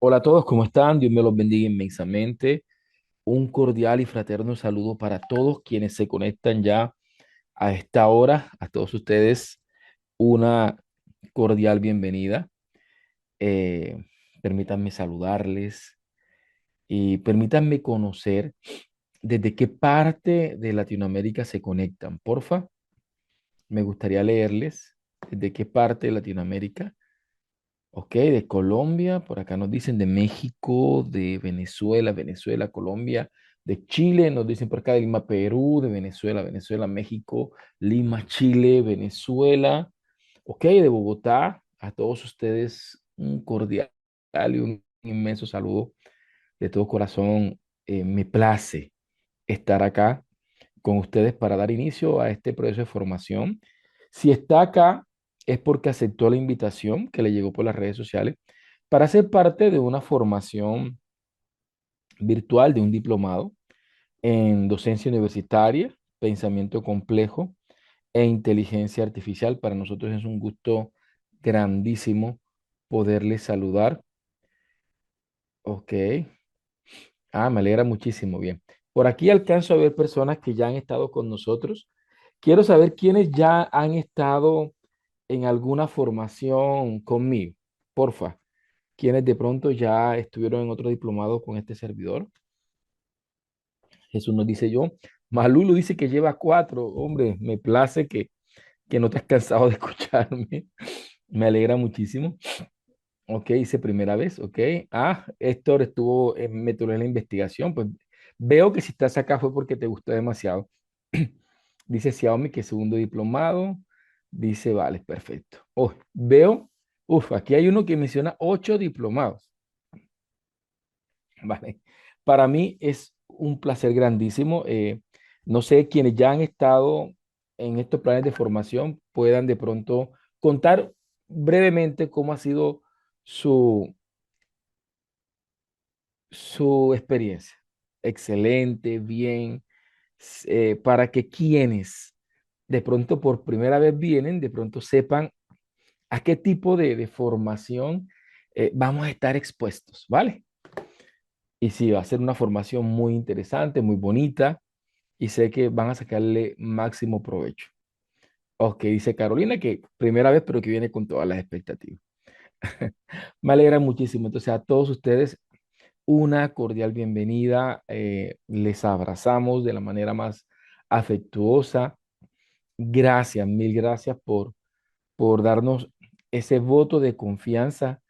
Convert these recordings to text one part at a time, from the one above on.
Hola a todos, ¿cómo están? Dios me los bendiga inmensamente. Un cordial y fraterno saludo para todos quienes se conectan ya a esta hora. A todos ustedes, una cordial bienvenida. Eh, Permítanme saludarles y permítanme conocer desde qué parte de Latinoamérica se conectan. Porfa, me gustaría leerles desde qué parte de Latinoamérica. Ok, de Colombia, por acá nos dicen de México, de Venezuela, Colombia, de Chile, nos dicen por acá de Lima, Perú, de Venezuela, México, Lima, Chile, Venezuela. Ok, de Bogotá, a todos ustedes un cordial y un inmenso saludo de todo corazón. Me place estar acá con ustedes para dar inicio a este proceso de formación. Si está acá es porque aceptó la invitación que le llegó por las redes sociales para ser parte de una formación virtual de un diplomado en docencia universitaria, pensamiento complejo e inteligencia artificial. Para nosotros es un gusto grandísimo poderles saludar. Ok. Me alegra muchísimo. Bien. Por aquí alcanzo a ver personas que ya han estado con nosotros. Quiero saber quiénes ya han estado en alguna formación conmigo. Porfa, quienes de pronto ya estuvieron en otro diplomado con este servidor. Jesús nos dice yo. Malulu dice que lleva cuatro. Hombre, me place que no te has cansado de escucharme. Me alegra muchísimo. Ok, dice primera vez, ok. Héctor estuvo en metodología de la investigación. Pues veo que si estás acá fue porque te gustó demasiado. Dice Xiaomi que segundo diplomado. Dice, vale, perfecto. Veo, aquí hay uno que menciona 8 diplomados. Vale. Para mí es un placer grandísimo. No sé, quienes ya han estado en estos planes de formación puedan de pronto contar brevemente cómo ha sido su, su experiencia. Excelente, bien, para que quienes de pronto por primera vez vienen, de pronto sepan a qué tipo de formación vamos a estar expuestos, ¿vale? Y sí, va a ser una formación muy interesante, muy bonita, y sé que van a sacarle máximo provecho. Ok, dice Carolina que primera vez, pero que viene con todas las expectativas. Me alegra muchísimo. Entonces, a todos ustedes, una cordial bienvenida. Les abrazamos de la manera más afectuosa. Gracias, mil gracias por darnos ese voto de confianza,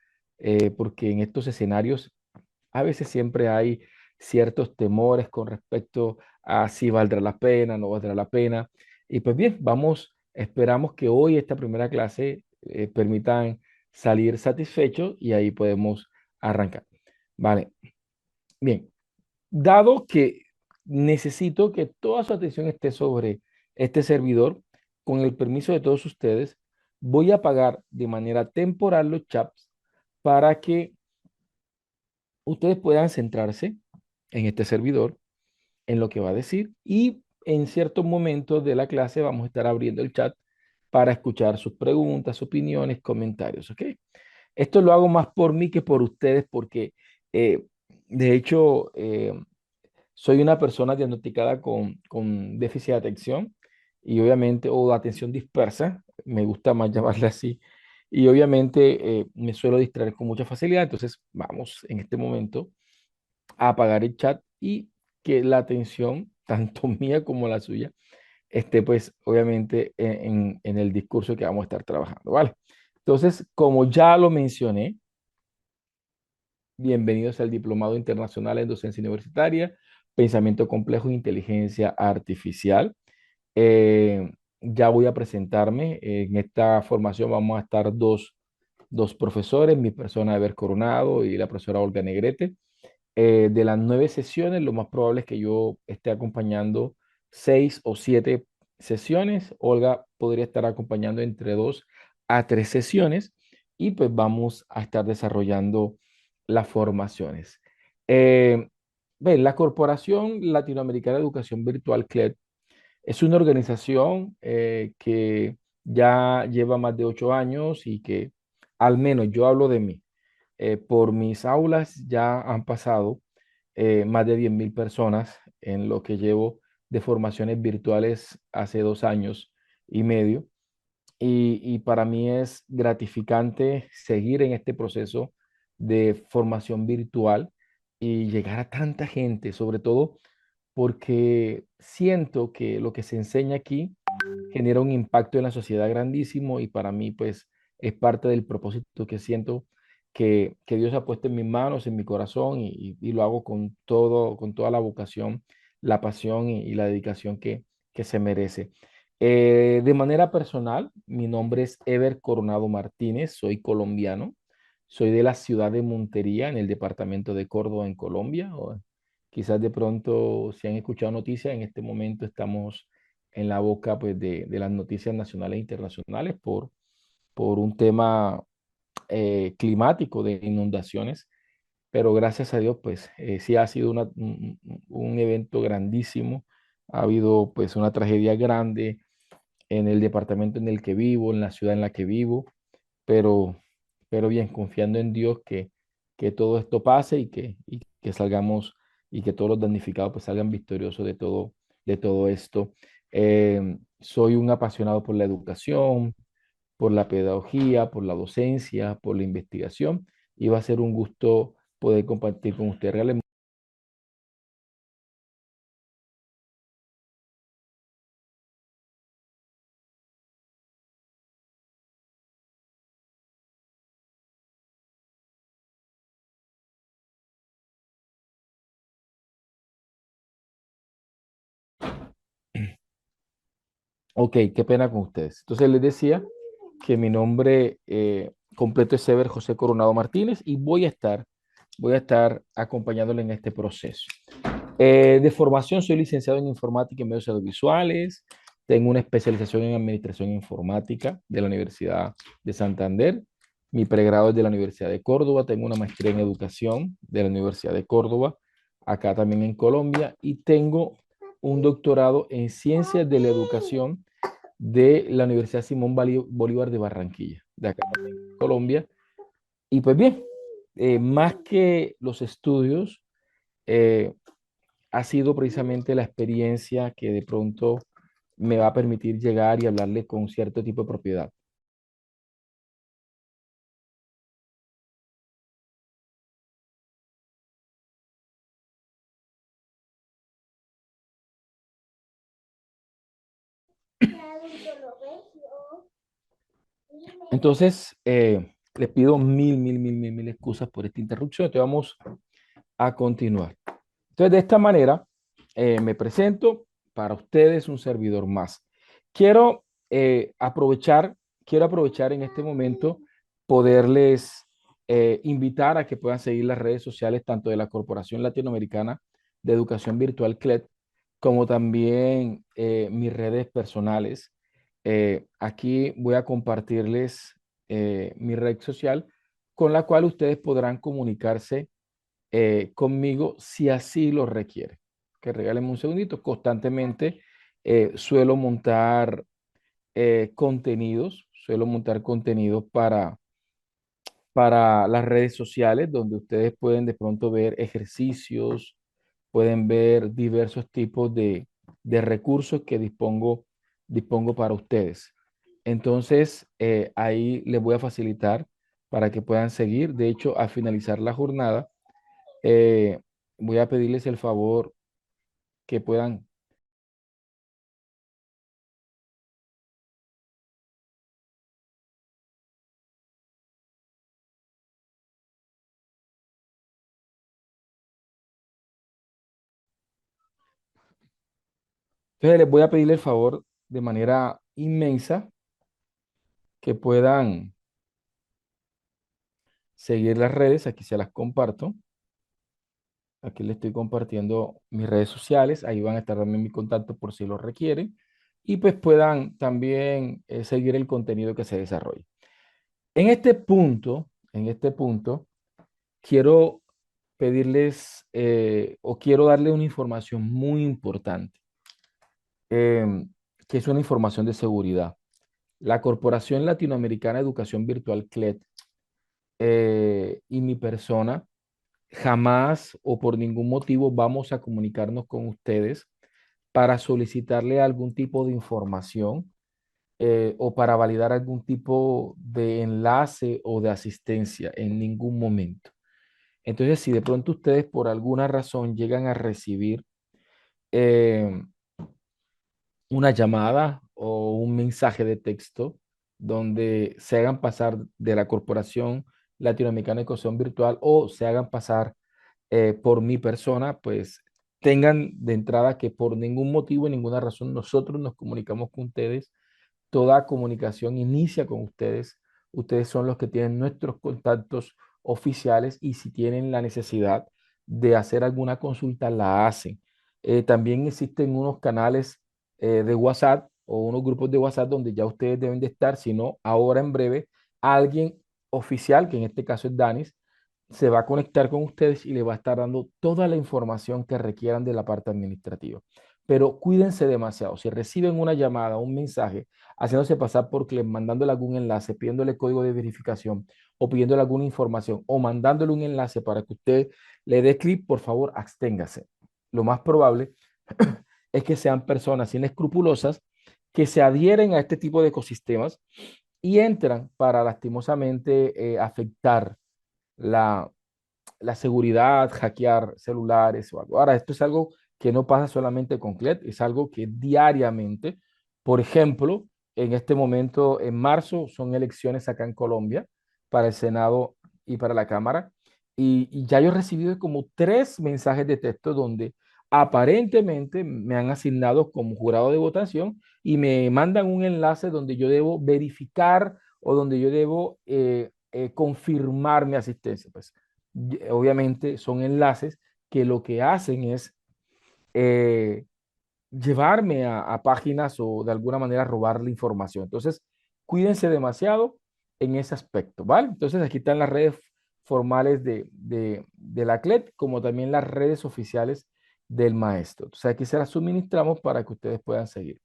porque en estos escenarios a veces siempre hay ciertos temores con respecto a si valdrá la pena, no valdrá la pena. Y pues bien, esperamos que hoy esta primera clase permitan salir satisfechos y ahí podemos arrancar. Vale, bien. Dado que necesito que toda su atención esté sobre este servidor, con el permiso de todos ustedes, voy a apagar de manera temporal los chats para que ustedes puedan centrarse en este servidor, en lo que va a decir, y en ciertos momentos de la clase vamos a estar abriendo el chat para escuchar sus preguntas, opiniones, comentarios, ¿ok? Esto lo hago más por mí que por ustedes porque, eh, de hecho, soy una persona diagnosticada con déficit de atención y obviamente, o de atención dispersa, me gusta más llamarla así, y obviamente me suelo distraer con mucha facilidad, entonces vamos en este momento a apagar el chat y que la atención, tanto mía como la suya, esté pues obviamente en el discurso que vamos a estar trabajando, ¿vale? Entonces, como ya lo mencioné, bienvenidos al Diplomado Internacional en Docencia Universitaria, Pensamiento Complejo e Inteligencia Artificial. Ya voy a presentarme. En esta formación vamos a estar dos profesores, mi persona Eber Coronado y la profesora Olga Negrete. De las 9 sesiones, lo más probable es que yo esté acompañando 6 o 7 sesiones. Olga podría estar acompañando entre 2 a 3 sesiones y pues vamos a estar desarrollando las formaciones. Eh, la Corporación Latinoamericana de Educación Virtual, CLED, es una organización que ya lleva más de 8 años y que al menos yo hablo de mí. Por mis aulas ya han pasado más de 10.000 personas en lo que llevo de formaciones virtuales hace 2 años y medio. Y para mí es gratificante seguir en este proceso de formación virtual y llegar a tanta gente, sobre todo porque siento que lo que se enseña aquí genera un impacto en la sociedad grandísimo y para mí pues es parte del propósito que siento que Dios ha puesto en mis manos, en mi corazón y lo hago con todo, con toda la vocación, la pasión y la dedicación que se merece. De manera personal, mi nombre es Ever Coronado Martínez, soy colombiano, soy de la ciudad de Montería, en el departamento de Córdoba, en Colombia. O quizás de pronto, si han escuchado noticias, en este momento estamos en la boca pues, de las noticias nacionales e internacionales por un tema climático de inundaciones, pero gracias a Dios, pues sí ha sido un evento grandísimo, ha habido pues una tragedia grande en el departamento en el que vivo, en la ciudad en la que vivo, pero, pero bien, confiando en Dios que todo esto pase y que salgamos y que todos los damnificados pues salgan victoriosos de todo esto. Soy un apasionado por la educación, por la pedagogía, por la docencia, por la investigación y va a ser un gusto poder compartir con usted. Ok, qué pena con ustedes. Entonces les decía que mi nombre completo es Sever José Coronado Martínez y voy a estar acompañándole en este proceso. De formación soy licenciado en informática y medios audiovisuales. Tengo una especialización en administración informática de la Universidad de Santander. Mi pregrado es de la Universidad de Córdoba. Tengo una maestría en educación de la Universidad de Córdoba, acá también en Colombia. Y tengo un doctorado en ciencias de la educación de la Universidad Simón Bolívar de Barranquilla, de acá también, en Colombia. Y pues bien, más que los estudios, eh, ha sido precisamente la experiencia que de pronto me va a permitir llegar y hablarle con cierto tipo de propiedad. Entonces, les pido mil, mil, mil, mil, mil excusas por esta interrupción. Te vamos a continuar. Entonces, de esta manera, me presento para ustedes un servidor más. Quiero aprovechar, quiero aprovechar en este momento poderles invitar a que puedan seguir las redes sociales tanto de la Corporación Latinoamericana de Educación Virtual CLED, como también mis redes personales. Aquí voy a compartirles mi red social con la cual ustedes podrán comunicarse conmigo si así lo requiere. Que regálenme un segundito. Constantemente suelo montar contenidos para las redes sociales donde ustedes pueden de pronto ver ejercicios, pueden ver diversos tipos de recursos que dispongo para ustedes. Entonces, ahí les voy a facilitar para que puedan seguir. De hecho, al finalizar la jornada, eh, voy a pedirles el favor que puedan. Entonces les voy a pedir el favor de manera inmensa que puedan seguir las redes. Aquí se las comparto. Aquí les estoy compartiendo mis redes sociales. Ahí van a estar también mi contacto por si lo requieren. Y pues puedan también seguir el contenido que se desarrolle. En este punto, quiero pedirles o quiero darle una información muy importante, em, que es una información de seguridad. La Corporación Latinoamericana de Educación Virtual CLED y mi persona, jamás o por ningún motivo vamos a comunicarnos con ustedes para solicitarle algún tipo de información o para validar algún tipo de enlace o de asistencia en ningún momento. Entonces, si de pronto ustedes por alguna razón llegan a recibir eh, una llamada o un mensaje de texto donde se hagan pasar de la Corporación Latinoamericana de Educación Virtual o se hagan pasar por mi persona, pues tengan de entrada que por ningún motivo y ninguna razón nosotros nos comunicamos con ustedes. Toda comunicación inicia con ustedes. Ustedes son los que tienen nuestros contactos oficiales y si tienen la necesidad de hacer alguna consulta, la hacen. También existen unos canales de WhatsApp o unos grupos de WhatsApp donde ya ustedes deben de estar, si no, ahora en breve, alguien oficial, que en este caso es Danis, se va a conectar con ustedes y le va a estar dando toda la información que requieran de la parte administrativa. Pero cuídense demasiado. Si reciben una llamada, un mensaje, haciéndose pasar por cliente, mandándole algún enlace, pidiéndole código de verificación o pidiéndole alguna información o mandándole un enlace para que usted le dé clic, por favor, absténgase. Lo más probable es que sean personas inescrupulosas que se adhieren a este tipo de ecosistemas y entran para lastimosamente afectar la, la seguridad, hackear celulares o algo. Ahora, esto es algo que no pasa solamente con CLED, es algo que diariamente, por ejemplo, en este momento, en marzo, son elecciones acá en Colombia para el Senado y para la Cámara. Y ya yo he recibido como 3 mensajes de texto donde aparentemente me han asignado como jurado de votación y me mandan un enlace donde yo debo verificar o donde yo debo confirmar mi asistencia. Pues obviamente son enlaces que lo que hacen es eh, llevarme a páginas o de alguna manera robar la información. Entonces, cuídense demasiado en ese aspecto, ¿vale? Entonces, aquí están las redes formales de la CLET, como también las redes oficiales del maestro. Entonces, aquí se las suministramos para que ustedes puedan seguir.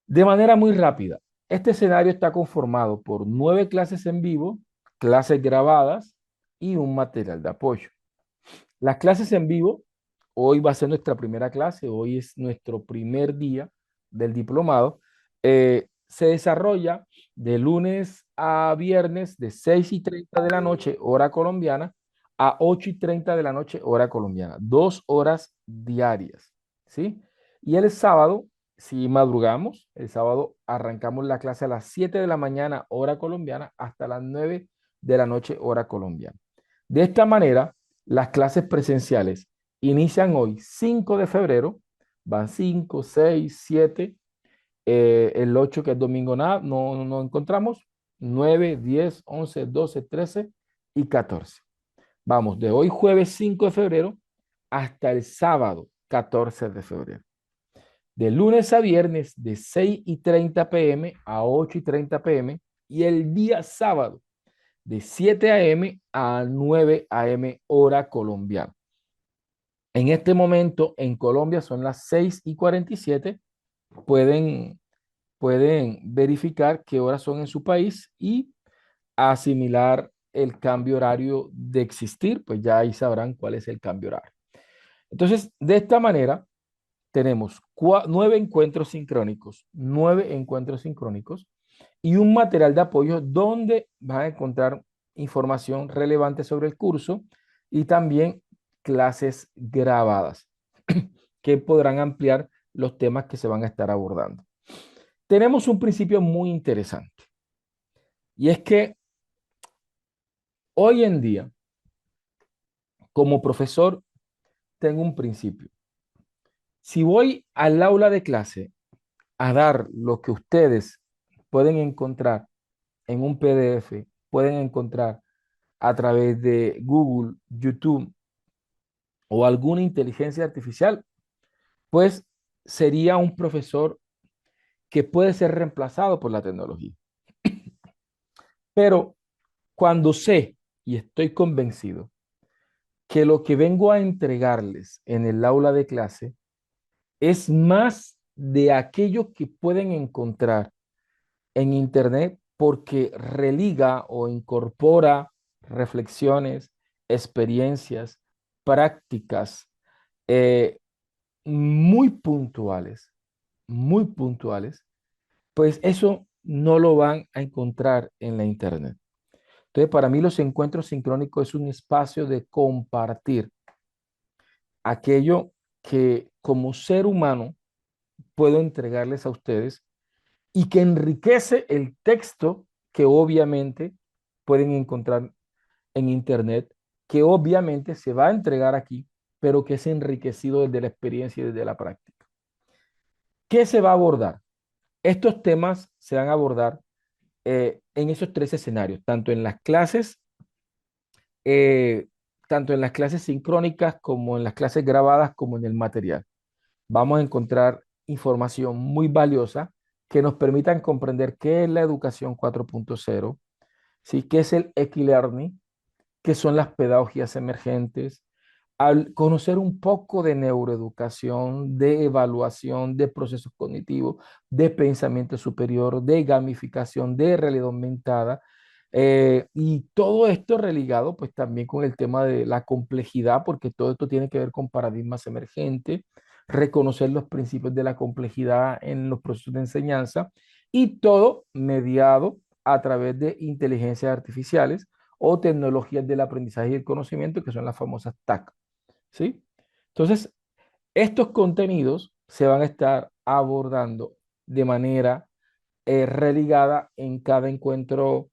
De manera muy rápida, este escenario está conformado por 9 clases en vivo, clases grabadas y un material de apoyo. Las clases en vivo, hoy va a ser nuestra primera clase, hoy es nuestro primer día del diplomado. Se desarrolla de lunes a viernes de 6:30 de la noche, hora colombiana, a 8:30 de la noche, hora colombiana. 2 horas diarias, ¿sí? Y el sábado, si madrugamos, el sábado arrancamos la clase a las 7 de la mañana, hora colombiana, hasta las 9 de la noche, hora colombiana. De esta manera, las clases presenciales inician hoy, 5 de febrero, van 5, 6, 7, el 8 que es domingo nada, no encontramos, 9, 10, 11, 12, 13 y 14. Vamos, de hoy jueves 5 de febrero hasta el sábado 14 de febrero. De lunes a viernes de 6:30 p.m. a 8:30 p.m. y el día sábado de 7 a.m. a 9 a.m. hora colombiana. En este momento en Colombia son las 6:47. Pueden, pueden verificar qué horas son en su país y asimilar el cambio horario de existir, pues ya ahí sabrán cuál es el cambio horario. Entonces, de esta manera, tenemos 9 encuentros sincrónicos y un material de apoyo donde van a encontrar información relevante sobre el curso y también clases grabadas que podrán ampliar los temas que se van a estar abordando. Tenemos un principio muy interesante y es que hoy en día, como profesor, tengo un principio. Si voy al aula de clase a dar lo que ustedes pueden encontrar en un PDF, pueden encontrar a través de Google, YouTube o alguna inteligencia artificial, pues sería un profesor que puede ser reemplazado por la tecnología. Pero cuando sé y estoy convencido que lo que vengo a entregarles en el aula de clase es más de aquello que pueden encontrar en Internet, porque religa o incorpora reflexiones, experiencias, prácticas eh, muy puntuales, pues eso no lo van a encontrar en la internet. Entonces, para mí los encuentros sincrónicos es un espacio de compartir aquello que como ser humano puedo entregarles a ustedes y que enriquece el texto que obviamente pueden encontrar en internet, que obviamente se va a entregar aquí, pero que es enriquecido desde la experiencia y desde la práctica. ¿Qué se va a abordar? Estos temas se van a abordar en esos tres escenarios, eh, tanto en las clases sincrónicas como en las clases grabadas como en el material. Vamos a encontrar información muy valiosa que nos permitan comprender qué es la educación 4.0, ¿sí? ¿Qué es el e-learning? ¿Qué son las pedagogías emergentes? Al conocer un poco de neuroeducación, de evaluación, de procesos cognitivos, de pensamiento superior, de gamificación, de realidad aumentada, y todo esto religado pues también con el tema de la complejidad, porque todo esto tiene que ver con paradigmas emergentes, reconocer los principios de la complejidad en los procesos de enseñanza y todo mediado a través de inteligencias artificiales o tecnologías del aprendizaje y el conocimiento, que son las famosas TAC. ¿Sí? Entonces, estos contenidos se van a estar abordando de manera religada en cada encuentro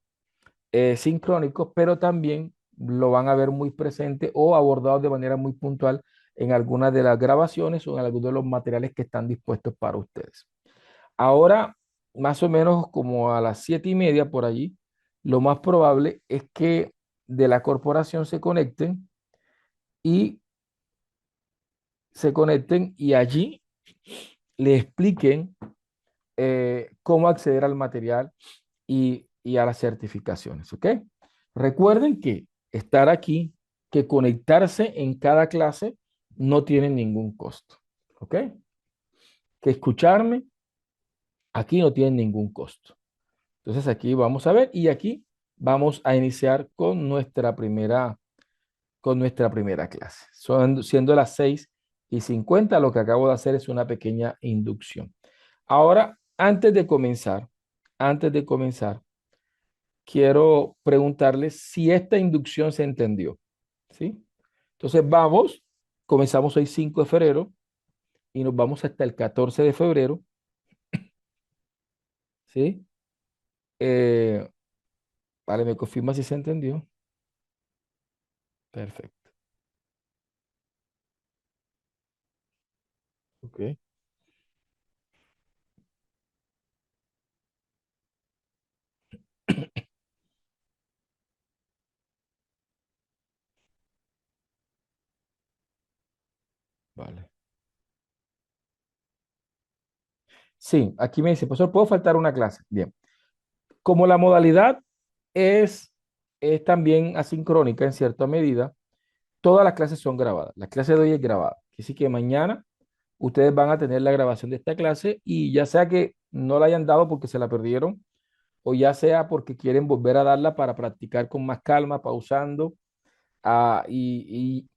sincrónico, pero también lo van a ver muy presente o abordado de manera muy puntual en algunas de las grabaciones o en algunos de los materiales que están dispuestos para ustedes. Ahora, más o menos como a las 7:30 por allí, lo más probable es que de la corporación y se conecten y allí le expliquen cómo acceder al material y a las certificaciones, ¿ok? Recuerden que estar aquí, que conectarse en cada clase no tiene ningún costo, ¿ok? Que escucharme aquí no tiene ningún costo. Entonces aquí vamos a ver y aquí vamos a iniciar con nuestra primera clase. Siendo las 6:50, lo que acabo de hacer es una pequeña inducción. Ahora, antes de comenzar, quiero preguntarles si esta inducción se entendió, ¿sí? Entonces comenzamos hoy 5 de febrero y nos vamos hasta el 14 de febrero, ¿sí? Eh, vale, me confirma si se entendió. Perfecto. Ok, vale. Sí, aquí me dice, profesor, ¿puedo faltar una clase? Bien. Como la modalidad es, es también asincrónica en cierta medida, todas las clases son grabadas. La clase de hoy es grabada. Así que mañana ustedes van a tener la grabación de esta clase y ya sea que no la hayan dado porque se la perdieron o ya sea porque quieren volver a darla para practicar con más calma, pausando y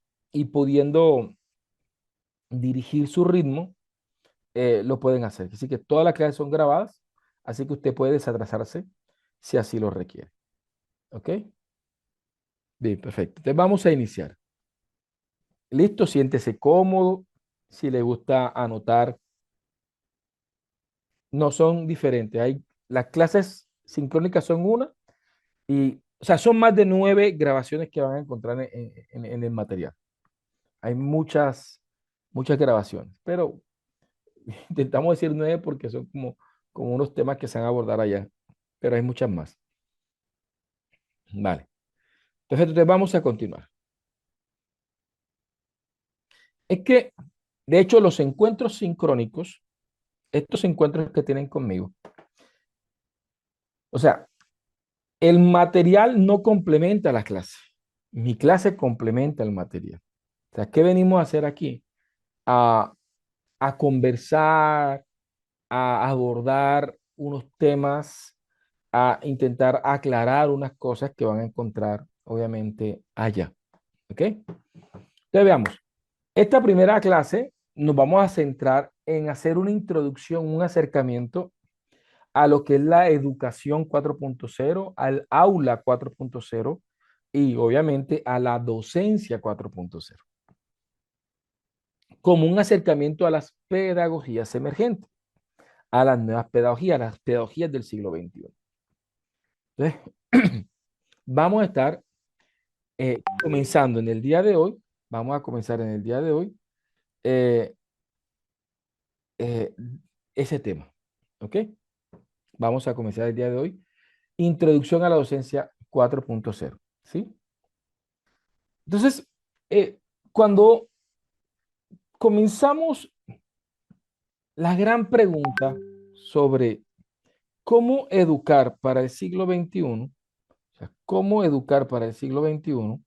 pudiendo dirigir su ritmo, lo pueden hacer. Así que todas las clases son grabadas, así que usted puede desatrasarse si así lo requiere. ¿Ok? Bien, perfecto. Entonces vamos a iniciar. Listo, siéntese cómodo. Si le gusta anotar, no son diferentes. Las clases sincrónicas son una y, o sea, son más de 9 grabaciones que van a encontrar en el material. Hay muchas grabaciones, pero intentamos decir 9 porque son como unos temas que se van a abordar allá, pero hay muchas más. Vale. Entonces vamos a continuar. Es que, de hecho, los encuentros sincrónicos, estos encuentros que tienen conmigo, o sea, el material no complementa la clase. Mi clase complementa el material. O sea, ¿qué venimos a hacer aquí? A, a conversar, a abordar unos temas, a intentar aclarar unas cosas que van a encontrar, obviamente, allá. ¿Ok? Entonces veamos. Esta primera clase nos vamos a centrar en hacer una introducción, un acercamiento a lo que es la educación 4.0, al aula 4.0 y obviamente a la docencia 4.0, como un acercamiento a las pedagogías emergentes, a las nuevas pedagogías, las pedagogías del siglo XXI. Entonces, vamos a estar comenzando en el día de hoy, vamos a comenzar en el día de hoy eh, eh, ese tema, ¿ok? Vamos a comenzar el día de hoy. Introducción a la docencia 4.0, ¿sí? Entonces, cuando comenzamos la gran pregunta sobre cómo educar para el siglo XXI, o sea, cómo educar para el siglo XXI,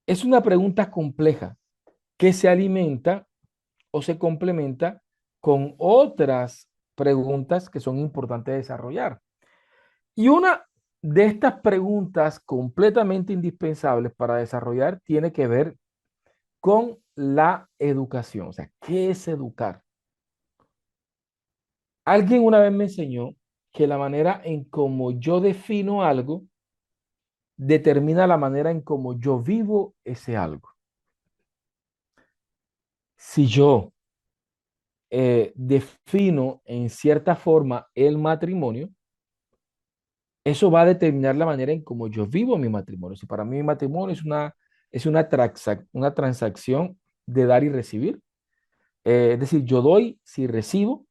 es una pregunta compleja que se alimenta o se complementa con otras preguntas que son importantes desarrollar. Y una de estas preguntas completamente indispensables para desarrollar tiene que ver con la educación. O sea, ¿qué es educar? Alguien una vez me enseñó que la manera en cómo yo defino algo determina la manera en cómo yo vivo ese algo. Si yo defino en cierta forma el matrimonio, eso va a determinar la manera en cómo yo vivo mi matrimonio. Si para mí mi matrimonio una transacción de dar y recibir, es decir, yo doy si recibo,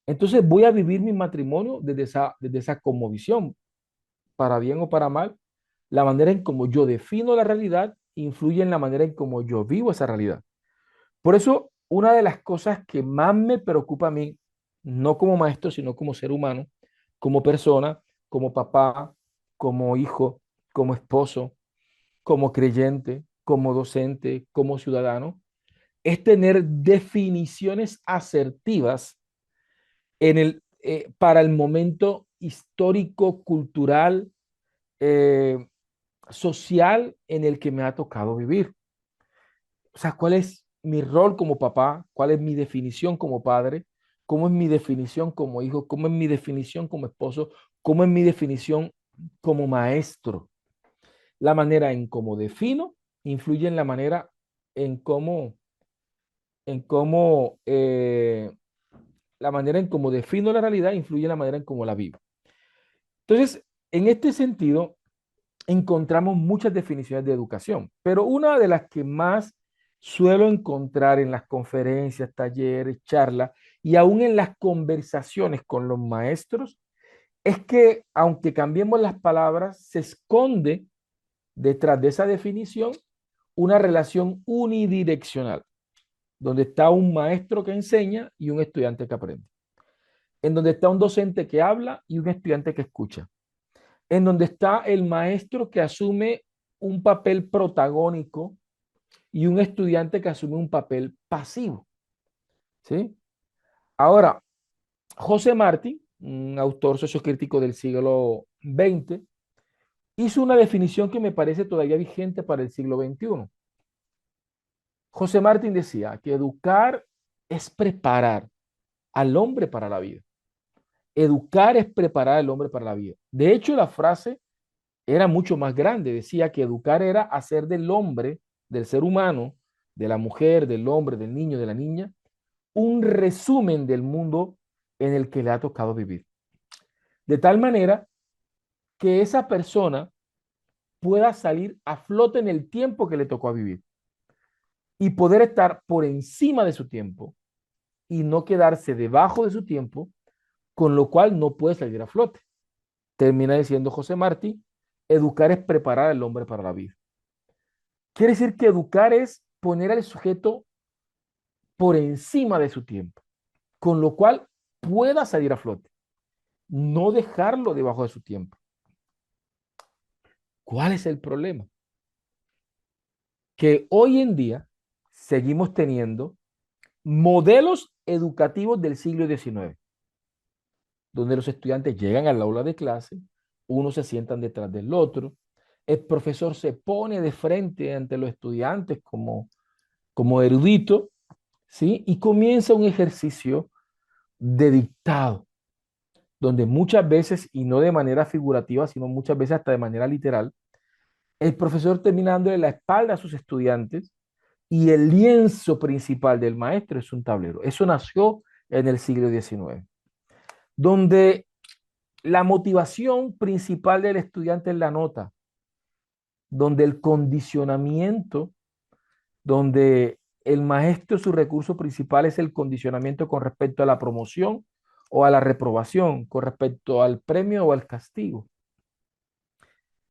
entonces voy a vivir mi matrimonio desde esa cosmovisión, para bien o para mal. La manera en cómo yo defino la realidad influye en la manera en cómo yo vivo esa realidad. Por eso, una de las cosas que más me preocupa a mí, no como maestro, sino como ser humano, como persona, como papá, como hijo, como esposo, como creyente, como docente, como ciudadano, es tener definiciones asertivas para el momento histórico, cultural, eh, social en el que me ha tocado vivir. O sea, ¿cuál es mi rol como papá? ¿Cuál es mi definición como padre? ¿Cómo es mi definición como hijo? ¿Cómo es mi definición como esposo? ¿Cómo es mi definición como maestro? La manera en cómo defino influye en la manera en cómo, la manera en cómo defino la realidad influye en la manera en cómo la vivo. Entonces, en este sentido, encontramos muchas definiciones de educación, pero una de las que más suelo encontrar en las conferencias, talleres, charlas y aún en las conversaciones con los maestros es que aunque cambiemos las palabras, se esconde detrás de esa definición una relación unidireccional, donde está un maestro que enseña y un estudiante que aprende, en donde está un docente que habla y un estudiante que escucha, en donde está el maestro que asume un papel protagónico y un estudiante que asume un papel pasivo. ¿Sí? Ahora, José Martí, un autor sociocrítico del siglo XX, hizo una definición que me parece todavía vigente para el siglo XXI. José Martín decía que educar es preparar al hombre para la vida. Educar es preparar al hombre para la vida. De hecho, la frase era mucho más grande. Decía que educar era hacer del hombre, del ser humano, de la mujer, del hombre, del niño, de la niña, un resumen del mundo en el que le ha tocado vivir. De tal manera que esa persona pueda salir a flote en el tiempo que le tocó vivir y poder estar por encima de su tiempo y no quedarse debajo de su tiempo, con lo cual no puede salir a flote. Termina diciendo José Martí, educar es preparar al hombre para la vida. Quiere decir que educar es poner al sujeto por encima de su tiempo, con lo cual pueda salir a flote, no dejarlo debajo de su tiempo. ¿Cuál es el problema? Que hoy en día seguimos teniendo modelos educativos del siglo XIX. donde los estudiantes llegan al aula de clase, unos se sientan detrás del otro, el profesor se pone de frente ante los estudiantes como erudito, ¿sí? Y comienza un ejercicio de dictado, donde muchas veces, y no de manera figurativa, sino muchas veces hasta de manera literal, el profesor termina dándole la espalda a sus estudiantes y el lienzo principal del maestro es un tablero. Eso nació en el siglo XIX, donde la motivación principal del estudiante es la nota, donde el condicionamiento, donde el maestro, su recurso principal es el condicionamiento con respecto a la promoción o a la reprobación, con respecto al premio o al castigo.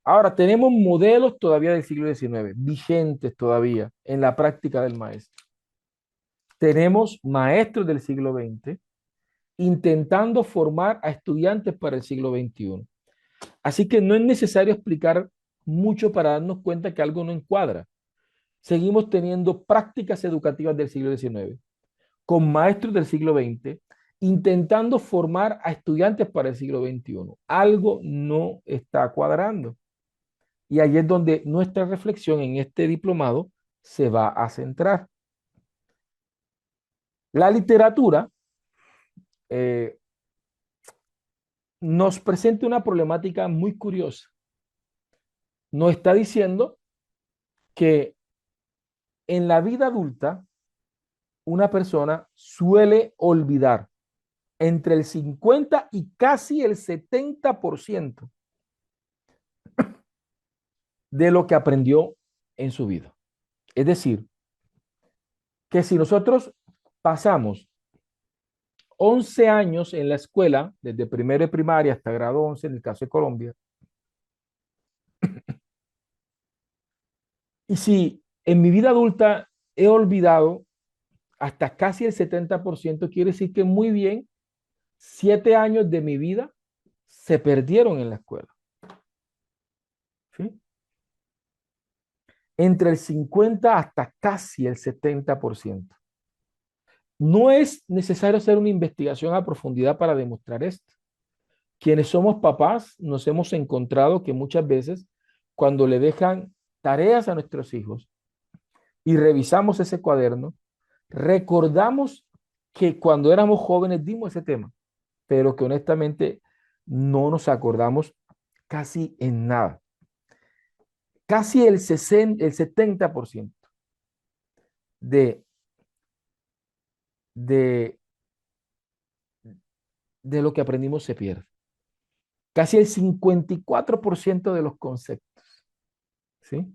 Ahora, tenemos modelos todavía del siglo XIX, vigentes todavía en la práctica del maestro. Tenemos maestros del siglo XX intentando formar a estudiantes para el siglo XXI. Así que no es necesario explicar mucho para darnos cuenta que algo no encuadra. Seguimos teniendo prácticas educativas del siglo XIX, con maestros del siglo XX, intentando formar a estudiantes para el siglo XXI. Algo no está cuadrando. Y ahí es donde nuestra reflexión en este diplomado se va a centrar. La literatura eh, nos presenta una problemática muy curiosa. Nos está diciendo que en la vida adulta una persona suele olvidar entre el 50 y casi el 70% de lo que aprendió en su vida. Es decir, que si nosotros pasamos 11 años en la escuela, desde primero de primaria hasta grado 11, en el caso de Colombia, y si en mi vida adulta he olvidado hasta casi el 70%, quiere decir que muy bien, 7 años de mi vida se perdieron en la escuela. ¿Sí? Entre el 50 hasta casi el 70%. No es necesario hacer una investigación a profundidad para demostrar esto. Quienes somos papás nos hemos encontrado que muchas veces cuando le dejan tareas a nuestros hijos y revisamos ese cuaderno, recordamos que cuando éramos jóvenes dimos ese tema, pero que honestamente no nos acordamos casi en nada. Casi el 70% de, de, de lo que aprendimos se pierde. Casi el 54% de los conceptos, ¿sí?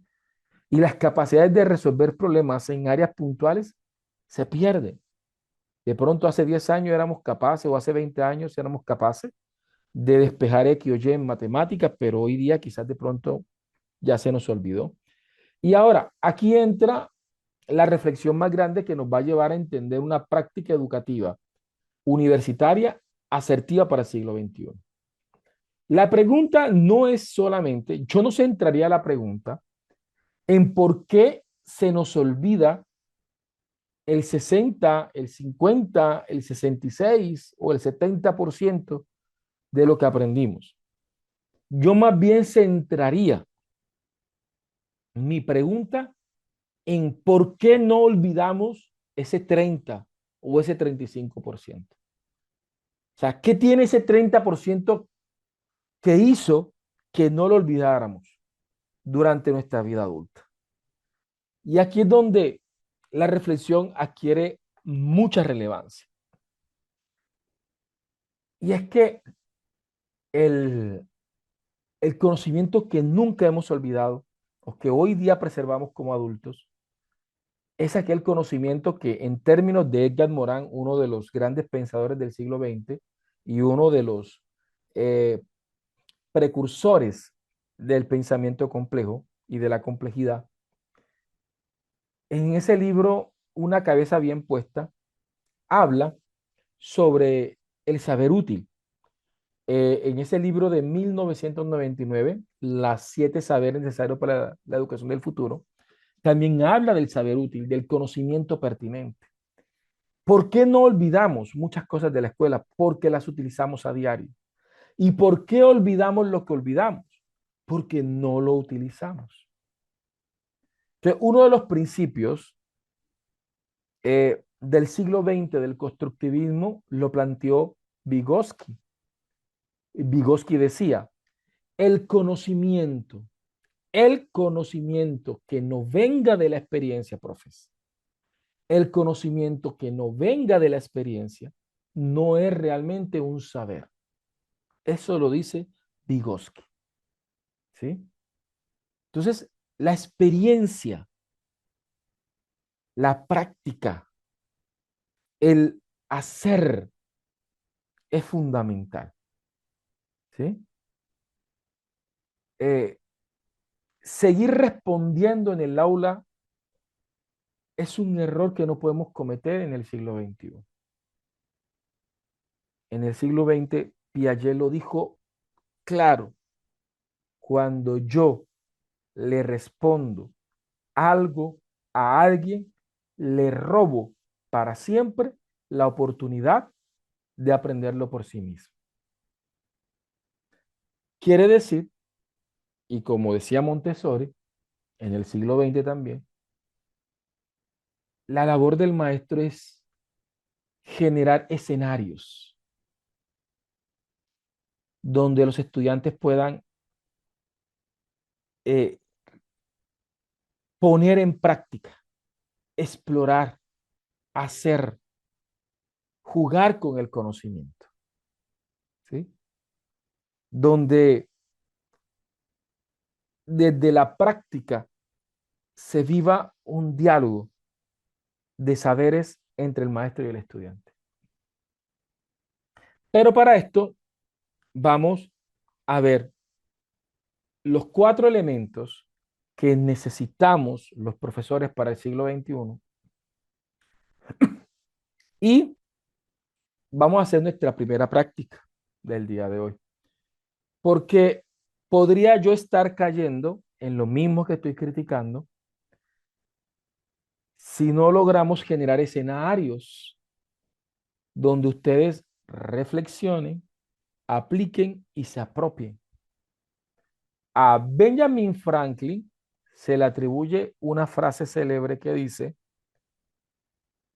Y las capacidades de resolver problemas en áreas puntuales se pierden. De pronto hace 10 años éramos capaces, o hace 20 años éramos capaces de despejar X o Y en matemáticas, pero hoy día quizás de pronto ya se nos olvidó. Y ahora, aquí entra la reflexión más grande que nos va a llevar a entender una práctica educativa universitaria asertiva para el siglo XXI. La pregunta no es solamente, yo no centraría la pregunta en por qué se nos olvida el 60, el 50, el 66 o el 70% de lo que aprendimos. Yo más bien centraría mi pregunta en por qué no olvidamos ese 30 o ese 35%. O sea, ¿qué tiene ese 30% que hizo que no lo olvidáramos durante nuestra vida adulta? Y aquí es donde la reflexión adquiere mucha relevancia. Y es que el, el conocimiento que nunca hemos olvidado o que hoy día preservamos como adultos es aquel conocimiento que en términos de Edgar Morin, uno de los grandes pensadores del siglo XX y uno de los eh, precursores del pensamiento complejo y de la complejidad, en ese libro, Una cabeza bien puesta, habla sobre el saber útil. En ese libro de 1999, Las 7 saberes necesarios para la educación del futuro, también habla del saber útil, del conocimiento pertinente. ¿Por qué no olvidamos muchas cosas de la escuela? Porque las utilizamos a diario. ¿Y por qué olvidamos lo que olvidamos? Porque no lo utilizamos. Entonces, uno de los principios del siglo XX del constructivismo lo planteó Vygotsky. Vygotsky decía, el conocimiento, el conocimiento que no venga de la experiencia, profes, el conocimiento que no venga de la experiencia no es realmente un saber. Eso lo dice Vygotsky, ¿sí? Entonces, la experiencia, la práctica, el hacer es fundamental, ¿sí? Eh, Seguir respondiendo en el aula es un error que no podemos cometer en el siglo XXI. En el siglo XX, Piaget lo dijo claro, cuando yo le respondo algo a alguien, le robo para siempre la oportunidad de aprenderlo por sí mismo. Quiere decir, y como decía Montessori, en el siglo XX también, la labor del maestro es generar escenarios donde los estudiantes puedan eh, poner en práctica, explorar, hacer, jugar con el conocimiento, ¿sí? Donde desde la práctica se viva un diálogo de saberes entre el maestro y el estudiante. Pero para esto vamos a ver los 4 elementos que necesitamos los profesores para el siglo XXI y vamos a hacer nuestra primera práctica del día de hoy. Porque podría yo estar cayendo en lo mismo que estoy criticando si no logramos generar escenarios donde ustedes reflexionen, apliquen y se apropien. A Benjamin Franklin se le atribuye una frase célebre que dice,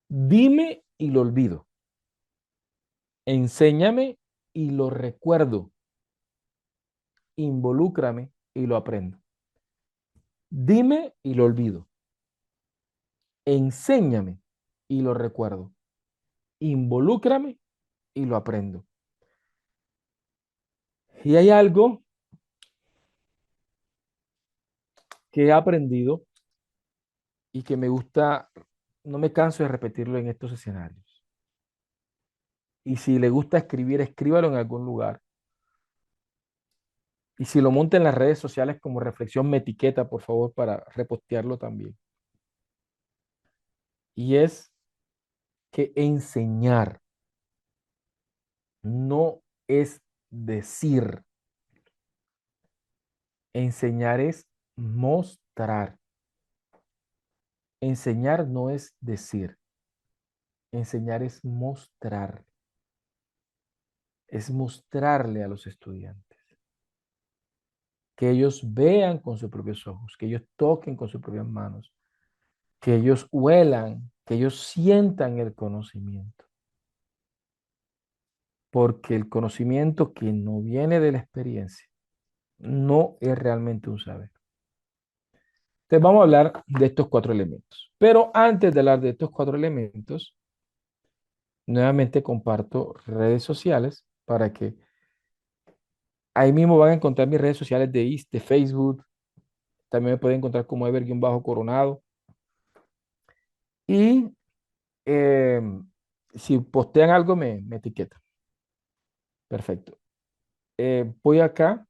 dime y lo olvido, enséñame y lo recuerdo, involúcrame y lo aprendo. Dime y lo olvido, enséñame y lo recuerdo, involúcrame y lo aprendo. Y hay algo que he aprendido y que me gusta, no me canso de repetirlo en estos escenarios. Y si le gusta escribir, escríbalo en algún lugar. Y si lo monta en las redes sociales como reflexión, me etiqueta, por favor, para repostearlo también. Y es que enseñar no es decir, enseñar es mostrar. Enseñar no es decir, enseñar es mostrarle a los estudiantes, que ellos vean con sus propios ojos, que ellos toquen con sus propias manos, que ellos huelan, que ellos sientan el conocimiento. Porque el conocimiento que no viene de la experiencia no es realmente un saber. Entonces vamos a hablar de estos 4 elementos. Pero antes de hablar de estos 4 elementos, nuevamente comparto redes sociales para que ahí mismo van a encontrar mis redes sociales de Facebook. También me pueden encontrar como Ever-Coronado. Y eh, si postean algo, me etiquetan. Perfecto. Voy acá.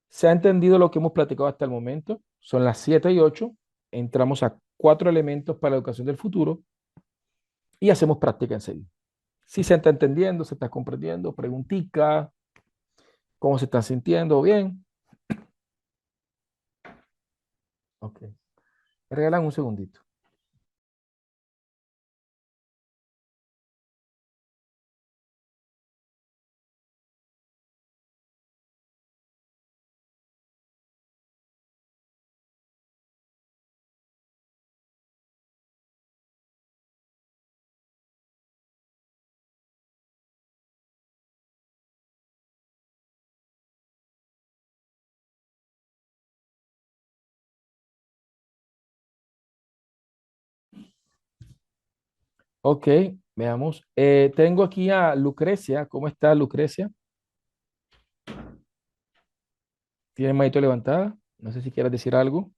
¿Se ha entendido lo que hemos platicado hasta el momento? Son las 7:08. Entramos a 4 elementos para la educación del futuro y hacemos práctica enseguida. Si se está entendiendo, se está comprendiendo, preguntica, cómo se están sintiendo, bien. Ok. Me regalan un segundito. Ok, veamos. Tengo aquí a Lucrecia. ¿Cómo está Lucrecia? ¿Tiene manito levantada? No sé si quieres decir algo.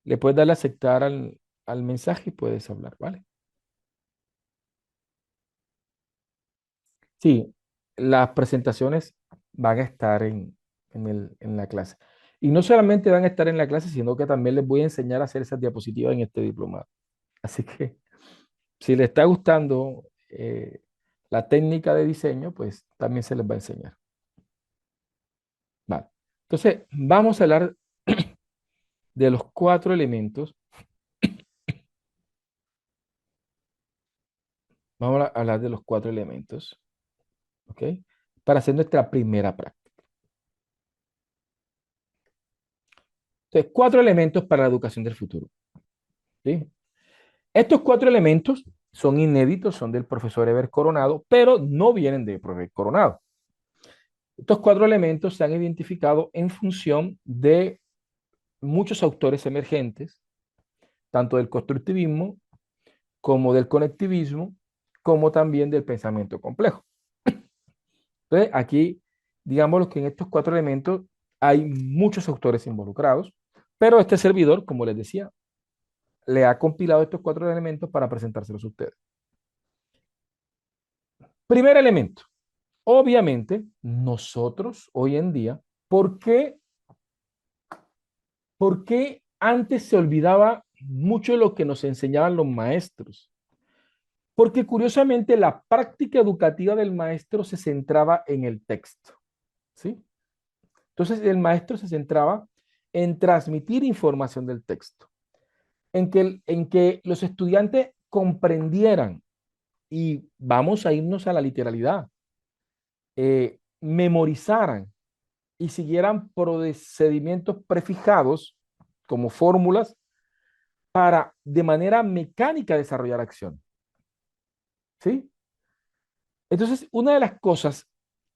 Le puedes darle a aceptar al mensaje y puedes hablar, ¿vale? Sí, las presentaciones van a estar en la clase. Y no solamente van a estar en la clase, sino que también les voy a enseñar a hacer esas diapositivas en este diplomado. Así que si les está gustando la técnica de diseño, pues también se les va a enseñar. Vale. Entonces, vamos a hablar de los cuatro elementos. Vamos a hablar de los cuatro elementos, ¿ok? Para hacer nuestra primera práctica. Entonces, cuatro elementos para la educación del futuro, ¿sí? Estos cuatro elementos son inéditos, son del profesor Eber Coronado, pero no vienen de Eber Coronado. Estos cuatro elementos se han identificado en función de muchos autores emergentes, tanto del constructivismo como del conectivismo, como también del pensamiento complejo. Entonces, aquí, digamos que en estos cuatro elementos hay muchos autores involucrados, pero este servidor, como les decía, le ha compilado estos cuatro elementos para presentárselos a ustedes. Primer elemento. Obviamente, nosotros hoy en día, ¿por qué, por qué antes se olvidaba mucho de lo que nos enseñaban los maestros? Porque curiosamente la práctica educativa del maestro se centraba en el texto, ¿sí? Entonces el maestro se centraba en transmitir información del texto, en que los estudiantes comprendieran, y vamos a irnos a la literalidad, memorizaran y siguieran procedimientos prefijados como fórmulas para de manera mecánica desarrollar acción, ¿sí? Entonces, una de las cosas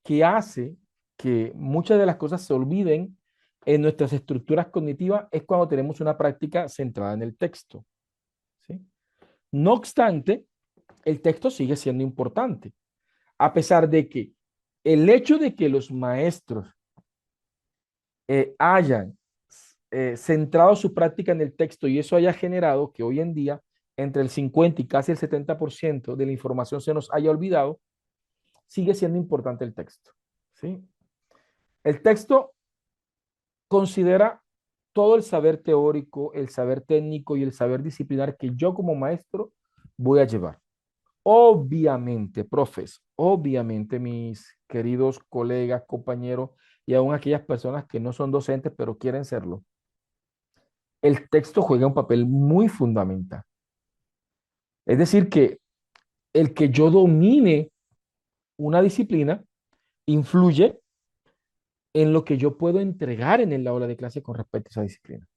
que hace que muchas de las cosas se olviden en nuestras estructuras cognitivas es cuando tenemos una práctica centrada en el texto, ¿sí? No obstante, el texto sigue siendo importante, a pesar de que el hecho de que los maestros hayan centrado su práctica en el texto y eso haya generado que hoy en día entre el 50 y casi el 70% de la información se nos haya olvidado, sigue siendo importante el texto, ¿sí? El texto considera todo el saber teórico, el saber técnico y el saber disciplinar que yo como maestro voy a llevar. Obviamente, profes, obviamente mis queridos colegas, compañeros y aún aquellas personas que no son docentes pero quieren serlo, el texto juega un papel muy fundamental. Es decir, que el que yo domine una disciplina influye en lo que yo puedo entregar en el aula de clase con respecto a esa disciplina.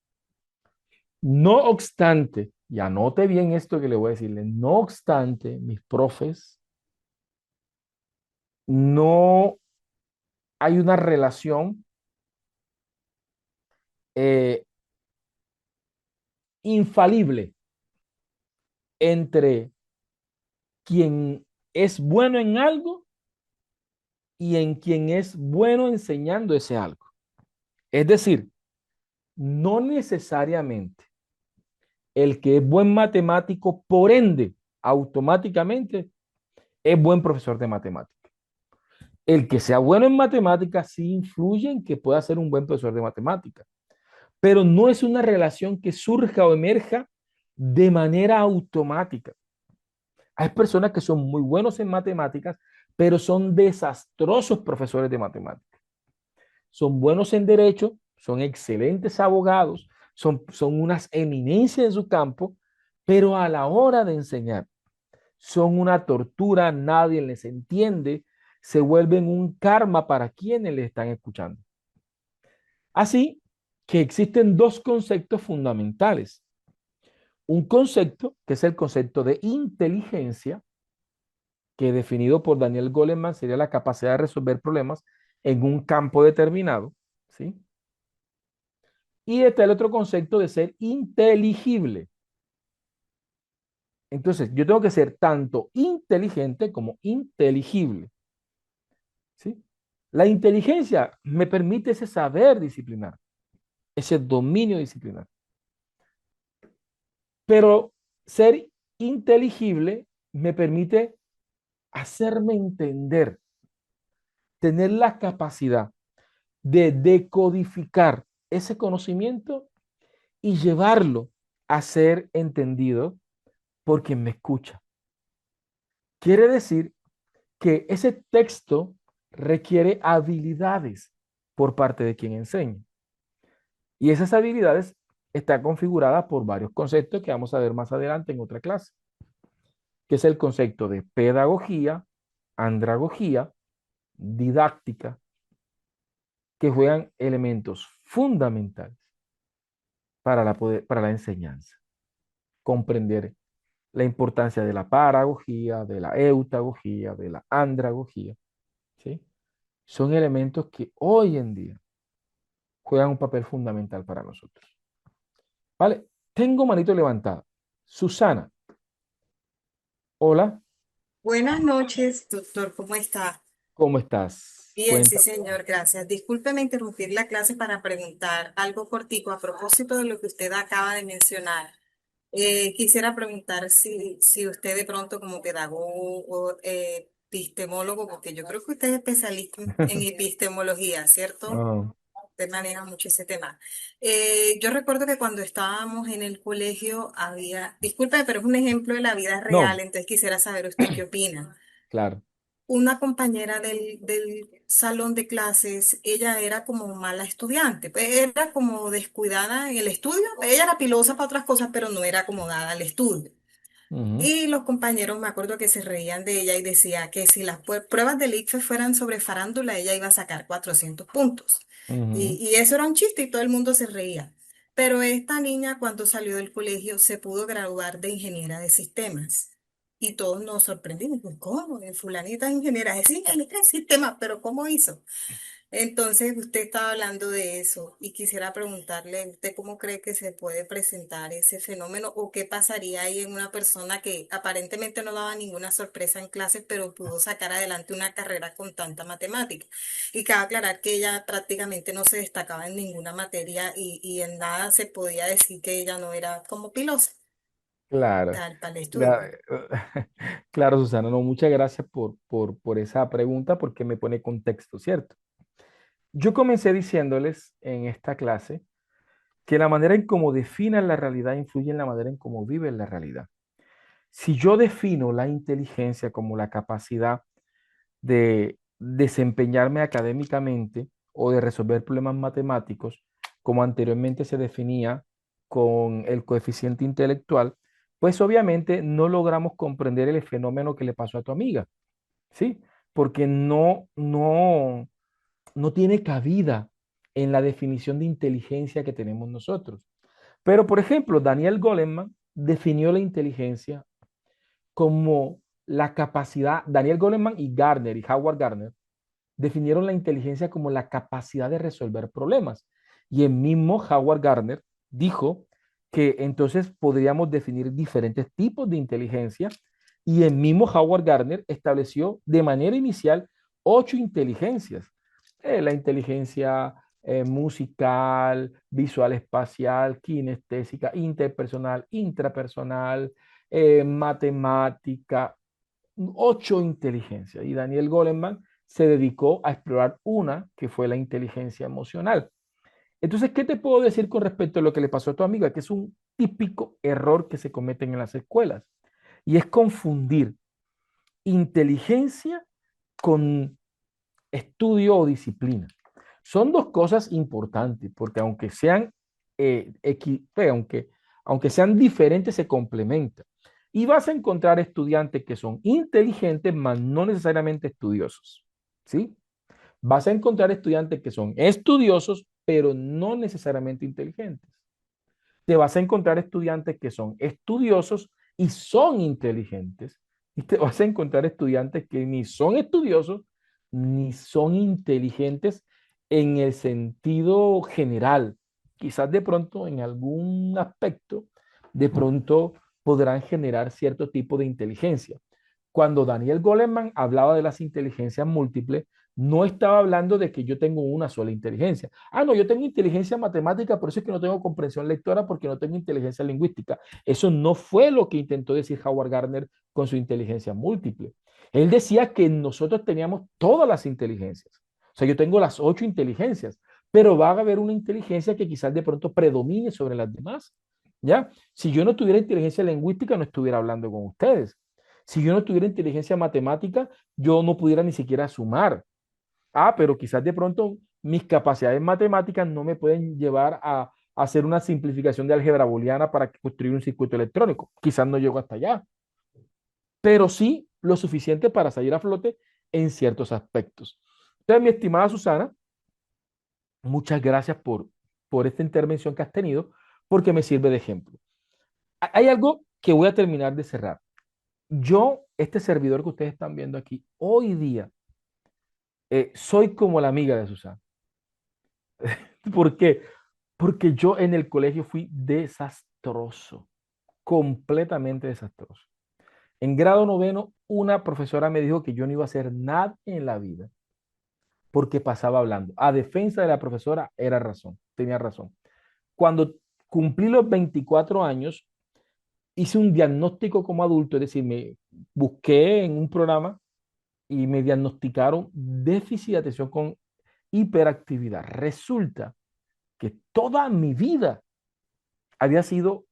No obstante, y anote bien esto que le voy a decirle, no obstante, mis profes, no hay una relación eh, infalible entre quien es bueno en algo y en quien es bueno enseñando ese algo. Es decir, no necesariamente el que es buen matemático, por ende, automáticamente es buen profesor de matemáticas. El que sea bueno en matemáticas sí influye en que pueda ser un buen profesor de matemáticas, pero no es una relación que surja o emerja de manera automática. Hay personas que son muy buenos en matemáticas, pero son desastrosos profesores de matemáticas. Son buenos en derecho, son excelentes abogados, son unas eminencias en su campo, pero a la hora de enseñar son una tortura, nadie les entiende, se vuelven un karma para quienes les están escuchando. Así que existen dos conceptos fundamentales. Un concepto que es el concepto de inteligencia, que definido por Daniel Goleman sería la capacidad de resolver problemas en un campo determinado, ¿sí? Y está el otro concepto de ser inteligible. Entonces, yo tengo que ser tanto inteligente como inteligible, ¿sí? La inteligencia me permite ese saber disciplinar, ese dominio disciplinar. Pero ser inteligible me permite hacerme entender, tener la capacidad de decodificar ese conocimiento y llevarlo a ser entendido por quien me escucha. Quiere decir que ese texto requiere habilidades por parte de quien enseña. Y esas habilidades están configuradas por varios conceptos que vamos a ver más adelante en otra clase, que es el concepto de pedagogía, andragogía, didáctica, que juegan elementos fundamentales para la enseñanza. Comprender la importancia de la paragogía, de la eutagogía, de la andragogía, ¿sí? Son elementos que hoy en día juegan un papel fundamental para nosotros. ¿Vale? Tengo manito levantada. Susana, hola, Buenas noches, doctor, ¿cómo está? ¿cómo estás? Bien, sí, Cuéntame. señor, gracias. Discúlpeme interrumpir la clase para preguntar algo cortico a propósito de lo que usted acaba de mencionar. Quisiera preguntar si usted de pronto como pedagogo o epistemólogo, porque yo creo que usted es especialista en epistemología, ¿cierto? Ah, Usted maneja mucho ese tema. Yo recuerdo que cuando estábamos en el colegio había, discúlpeme, pero es un ejemplo de la vida real, no, entonces quisiera saber usted qué opina. claro. Una compañera del salón de clases, ella era como mala estudiante, pues era como descuidada en el estudio, ella era pilosa para otras cosas, pero no era acomodada al estudio. Ujú, Y los compañeros, me acuerdo que se reían de ella y decía que si las pruebas del ICFES fueran sobre farándula, ella iba a sacar 400 puntos. ujú, Y eso era un chiste y todo el mundo se reía. Pero esta niña, cuando salió del colegio, se pudo graduar de ingeniera de sistemas. Y todos nos sorprendimos, pues, ¿cómo? Fulanita es ingeniera, es ingeniera de sistemas, pero ¿cómo hizo? Entonces, usted estaba hablando de eso y quisiera preguntarle, ¿usted cómo cree que se puede presentar ese fenómeno o qué pasaría ahí en una persona que aparentemente no daba ninguna sorpresa en clases, pero pudo sacar adelante una carrera con tanta matemática? Y cabe aclarar que ella prácticamente no se destacaba en ninguna materia y en nada se podía decir que ella no era como pilosa, claro. tal, para el estudio. Claro, claro, Susana, no, muchas gracias por esa pregunta porque me pone contexto, ¿cierto? Yo comencé diciéndoles en esta clase que la manera en cómo definen la realidad influye en la manera en cómo viven la realidad. Si yo defino la inteligencia como la capacidad de desempeñarme académicamente o de resolver problemas matemáticos, como anteriormente se definía con el coeficiente intelectual, pues obviamente no logramos comprender el fenómeno que le pasó a tu amiga, ¿sí? Porque no tiene cabida en la definición de inteligencia que tenemos nosotros. Pero, por ejemplo, Daniel Goleman definió la inteligencia como la capacidad, Daniel Goleman y Gardner y Howard Gardner definieron la inteligencia como la capacidad de resolver problemas. Y el mismo Howard Gardner dijo que entonces podríamos definir diferentes tipos de inteligencia y el mismo Howard Gardner estableció de manera inicial 8 inteligencias. La inteligencia musical, visual espacial, kinestésica, interpersonal, intrapersonal, matemática, 8 inteligencias. Y Daniel Goleman se dedicó a explorar una que fue la inteligencia emocional. Entonces, ¿qué te puedo decir con respecto a lo que le pasó a tu amiga? Que es un típico error que se cometen en las escuelas y es confundir inteligencia con estudio o disciplina. Son dos cosas importantes porque aunque sean, aunque sean diferentes, se complementan. Y vas a encontrar estudiantes que son inteligentes, mas no necesariamente estudiosos. ¿Sí? Vas a encontrar estudiantes que son estudiosos, pero no necesariamente inteligentes. Te vas a encontrar estudiantes que son estudiosos y son inteligentes. Y te vas a encontrar estudiantes que ni son estudiosos ni son inteligentes en el sentido general. Quizás de pronto en algún aspecto, de pronto podrán generar cierto tipo de inteligencia. Cuando Daniel Goleman hablaba de las inteligencias múltiples, no estaba hablando de que yo tengo una sola inteligencia. Ah, no, yo tengo inteligencia matemática, por eso es que no tengo comprensión lectora porque no tengo inteligencia lingüística. Eso no fue lo que intentó decir Howard Gardner con su inteligencia múltiple. Él decía que nosotros teníamos todas las inteligencias. O sea, yo tengo las 8 inteligencias, pero va a haber una inteligencia que quizás de pronto predomine sobre las demás. ¿Ya? Si yo no tuviera inteligencia lingüística, no estuviera hablando con ustedes. Si yo no tuviera inteligencia matemática, yo no pudiera ni siquiera sumar. Ah, pero quizás de pronto mis capacidades matemáticas no me pueden llevar a hacer una simplificación de álgebra booleana para construir un circuito electrónico. Quizás no llego hasta allá, pero sí lo suficiente para salir a flote en ciertos aspectos. Entonces, mi estimada Susana, muchas gracias por esta intervención que has tenido, porque me sirve de ejemplo. Hay algo que voy a terminar de cerrar. Yo, este servidor que ustedes están viendo aquí, hoy día, soy como la amiga de Susana. ¿Por qué? Porque yo en el colegio fui desastroso, completamente desastroso. En grado noveno, una profesora me dijo que yo no iba a hacer nada en la vida porque pasaba hablando. A defensa de la profesora, era razón, tenía razón. Cuando cumplí los 24 años, hice un diagnóstico como adulto, es decir, me busqué en un programa y me diagnosticaron déficit de atención con hiperactividad. Resulta que toda mi vida había sido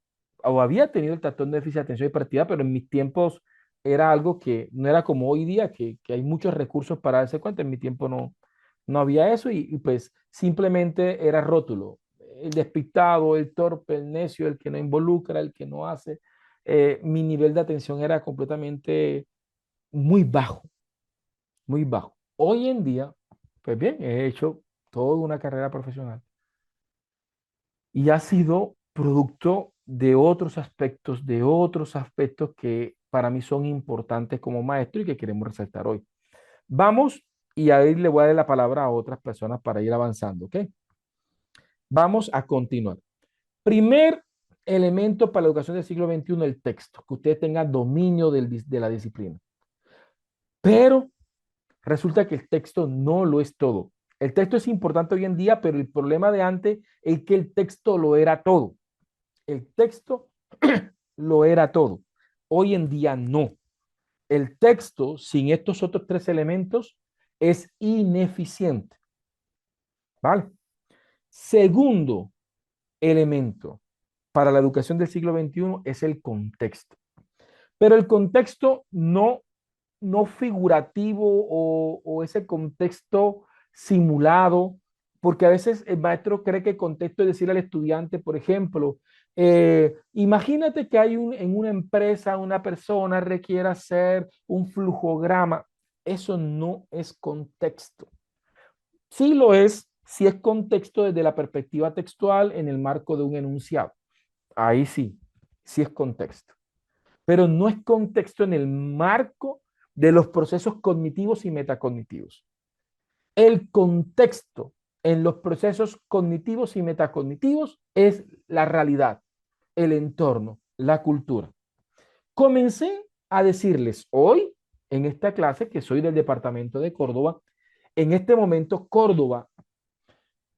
o había tenido el trastorno de déficit de atención y hiperactividad, pero en mis tiempos era algo que no era como hoy día, que hay muchos recursos para darse cuenta. En mi tiempo no había eso y pues simplemente era rótulo. El despistado, el torpe, el necio, el que no involucra, el que no hace. Mi nivel de atención era completamente muy bajo, muy bajo. Hoy en día, pues bien, he hecho toda una carrera profesional y ha sido producto de otros aspectos que para mí son importantes como maestro y que queremos resaltar hoy. Vamos y ahí le voy a dar la palabra a otras personas para ir avanzando, ¿ok? Vamos a continuar. Primer elemento para la educación del siglo XXI, el texto, que usted tenga dominio de la disciplina. Pero resulta que el texto no lo es todo. El texto es importante hoy en día, pero el problema de antes es que el texto lo era todo. El texto lo era todo. Hoy en día no. El texto sin estos otros 3 elementos es ineficiente. ¿Vale? Segundo elemento para la educación del siglo XXI es el contexto. Pero el contexto no figurativo o ese contexto simulado, porque a veces el maestro cree que el contexto es decir al estudiante, por ejemplo, imagínate que en una empresa una persona requiere hacer un flujograma. Eso no es contexto. Sí lo es si es contexto desde la perspectiva textual en el marco de un enunciado. Ahí sí, sí es contexto, pero no es contexto en el marco de los procesos cognitivos y metacognitivos. El contexto en los procesos cognitivos y metacognitivos es la realidad, el entorno, la cultura. Comencé a decirles hoy en esta clase que soy del departamento de Córdoba. En este momento, Córdoba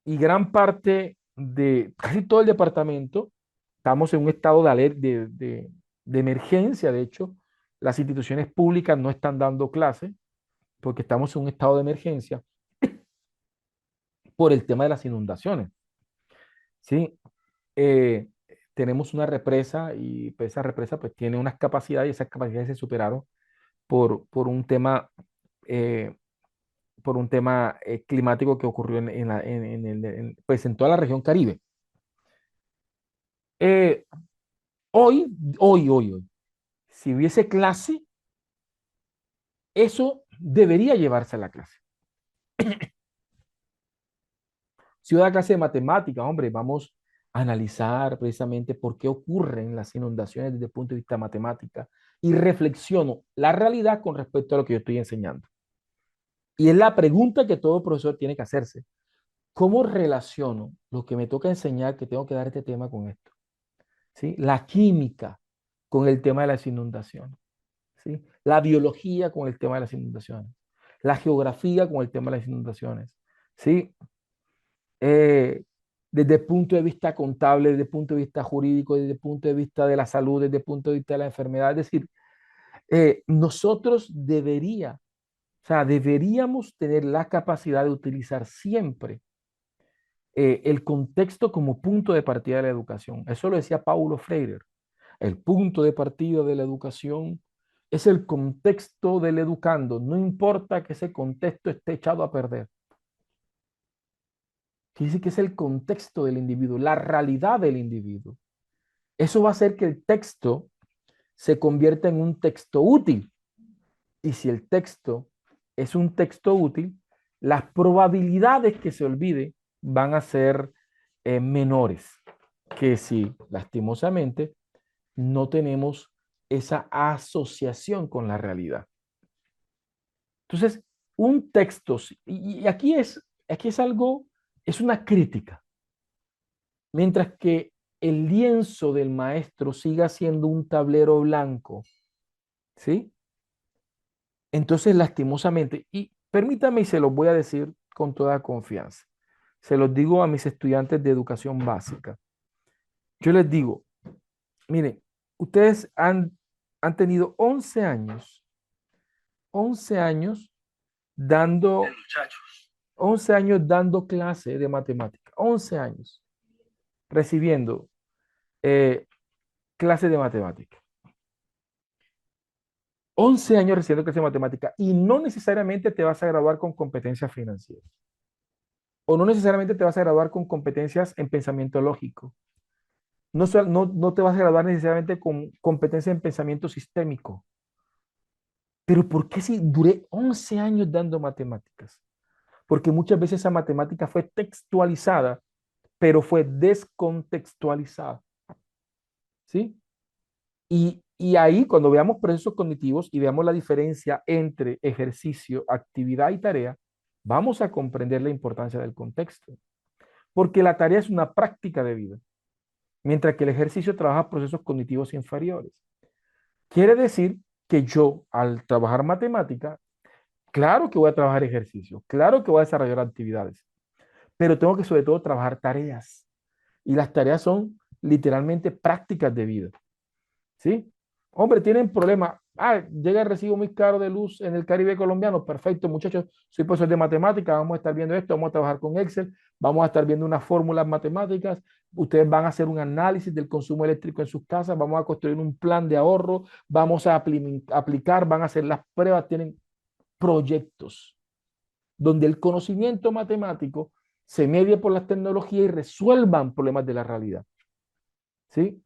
y gran parte de casi todo el departamento, estamos en un estado de emergencia. De hecho, las instituciones públicas no están dando clases porque estamos en un estado de emergencia por el tema de las inundaciones. ¿Sí? Eh, tenemos una represa y pues, esa represa pues, tiene unas capacidades y esas capacidades se superaron por un tema, eh, climático que ocurrió pues, en toda la región Caribe. Eh, hoy, si hubiese clase, eso debería llevarse a la clase. Si hubiera clase de matemática, hombre, vamos a analizar precisamente por qué ocurren las inundaciones desde el punto de vista matemática y reflexiono la realidad con respecto a lo que yo estoy enseñando. Y es la pregunta que todo profesor tiene que hacerse. ¿Cómo relaciono lo que me toca enseñar, que tengo que dar este tema con esto? ¿Sí? La química, con el tema de las inundaciones, ¿sí? La biología con el tema de las inundaciones, la geografía con el tema de las inundaciones, ¿sí? Eh, Desde el punto de vista contable, desde el punto de vista jurídico, desde el punto de vista de la salud, desde el punto de vista de la enfermedad. Es decir, nosotros deberíamos tener la capacidad de utilizar siempre el contexto como punto de partida de la educación. Eso lo decía Paulo Freire. El punto de partida de la educación es el contexto del educando. No importa que ese contexto esté echado a perder. Dice que es el contexto del individuo, la realidad del individuo. Eso va a hacer que el texto se convierta en un texto útil. Y si el texto es un texto útil, las probabilidades que se olvide van a ser menores que si lastimosamente no tenemos esa asociación con la realidad. Entonces, un texto, y aquí es algo, es una crítica. Mientras que el lienzo del maestro siga siendo un tablero blanco, ¿sí? Entonces, lastimosamente, y permítame y se los voy a decir con toda confianza, se los digo a mis estudiantes de educación básica. Yo les digo, miren, ustedes han tenido 11 años dando, 11 años dando clase de matemática, 11 años recibiendo eh, clase de matemática. 11 años recibiendo clase de matemática y no necesariamente te vas a graduar con competencias financieras o no necesariamente te vas a graduar con competencias en pensamiento lógico. No te vas a graduar necesariamente con competencia en pensamiento sistémico. Pero ¿por qué si duré 11 años dando matemáticas? Porque muchas veces esa matemática fue textualizada, pero fue descontextualizada. ¿Sí? Y ahí, cuando veamos procesos cognitivos y veamos la diferencia entre ejercicio, actividad y tarea, vamos a comprender la importancia del contexto. Porque la tarea es una práctica de vida, mientras que el ejercicio trabaja procesos cognitivos inferiores. Quiere decir que yo, al trabajar matemática, claro que voy a trabajar ejercicio, claro que voy a desarrollar actividades, pero tengo que sobre todo trabajar tareas. Y las tareas son literalmente prácticas de vida. ¿Sí? Hombre, tienen problemas. Ah, llega el recibo muy caro de luz en el Caribe colombiano. Perfecto, muchachos. Soy profesor de matemáticas. Vamos a estar viendo esto. Vamos a trabajar con Excel. Vamos a estar viendo unas fórmulas matemáticas. Ustedes van a hacer un análisis del consumo eléctrico en sus casas. Vamos a construir un plan de ahorro. Vamos a aplicar. Van a hacer las pruebas. Tienen proyectos donde el conocimiento matemático se medie por las tecnologías y resuelvan problemas de la realidad. ¿Sí?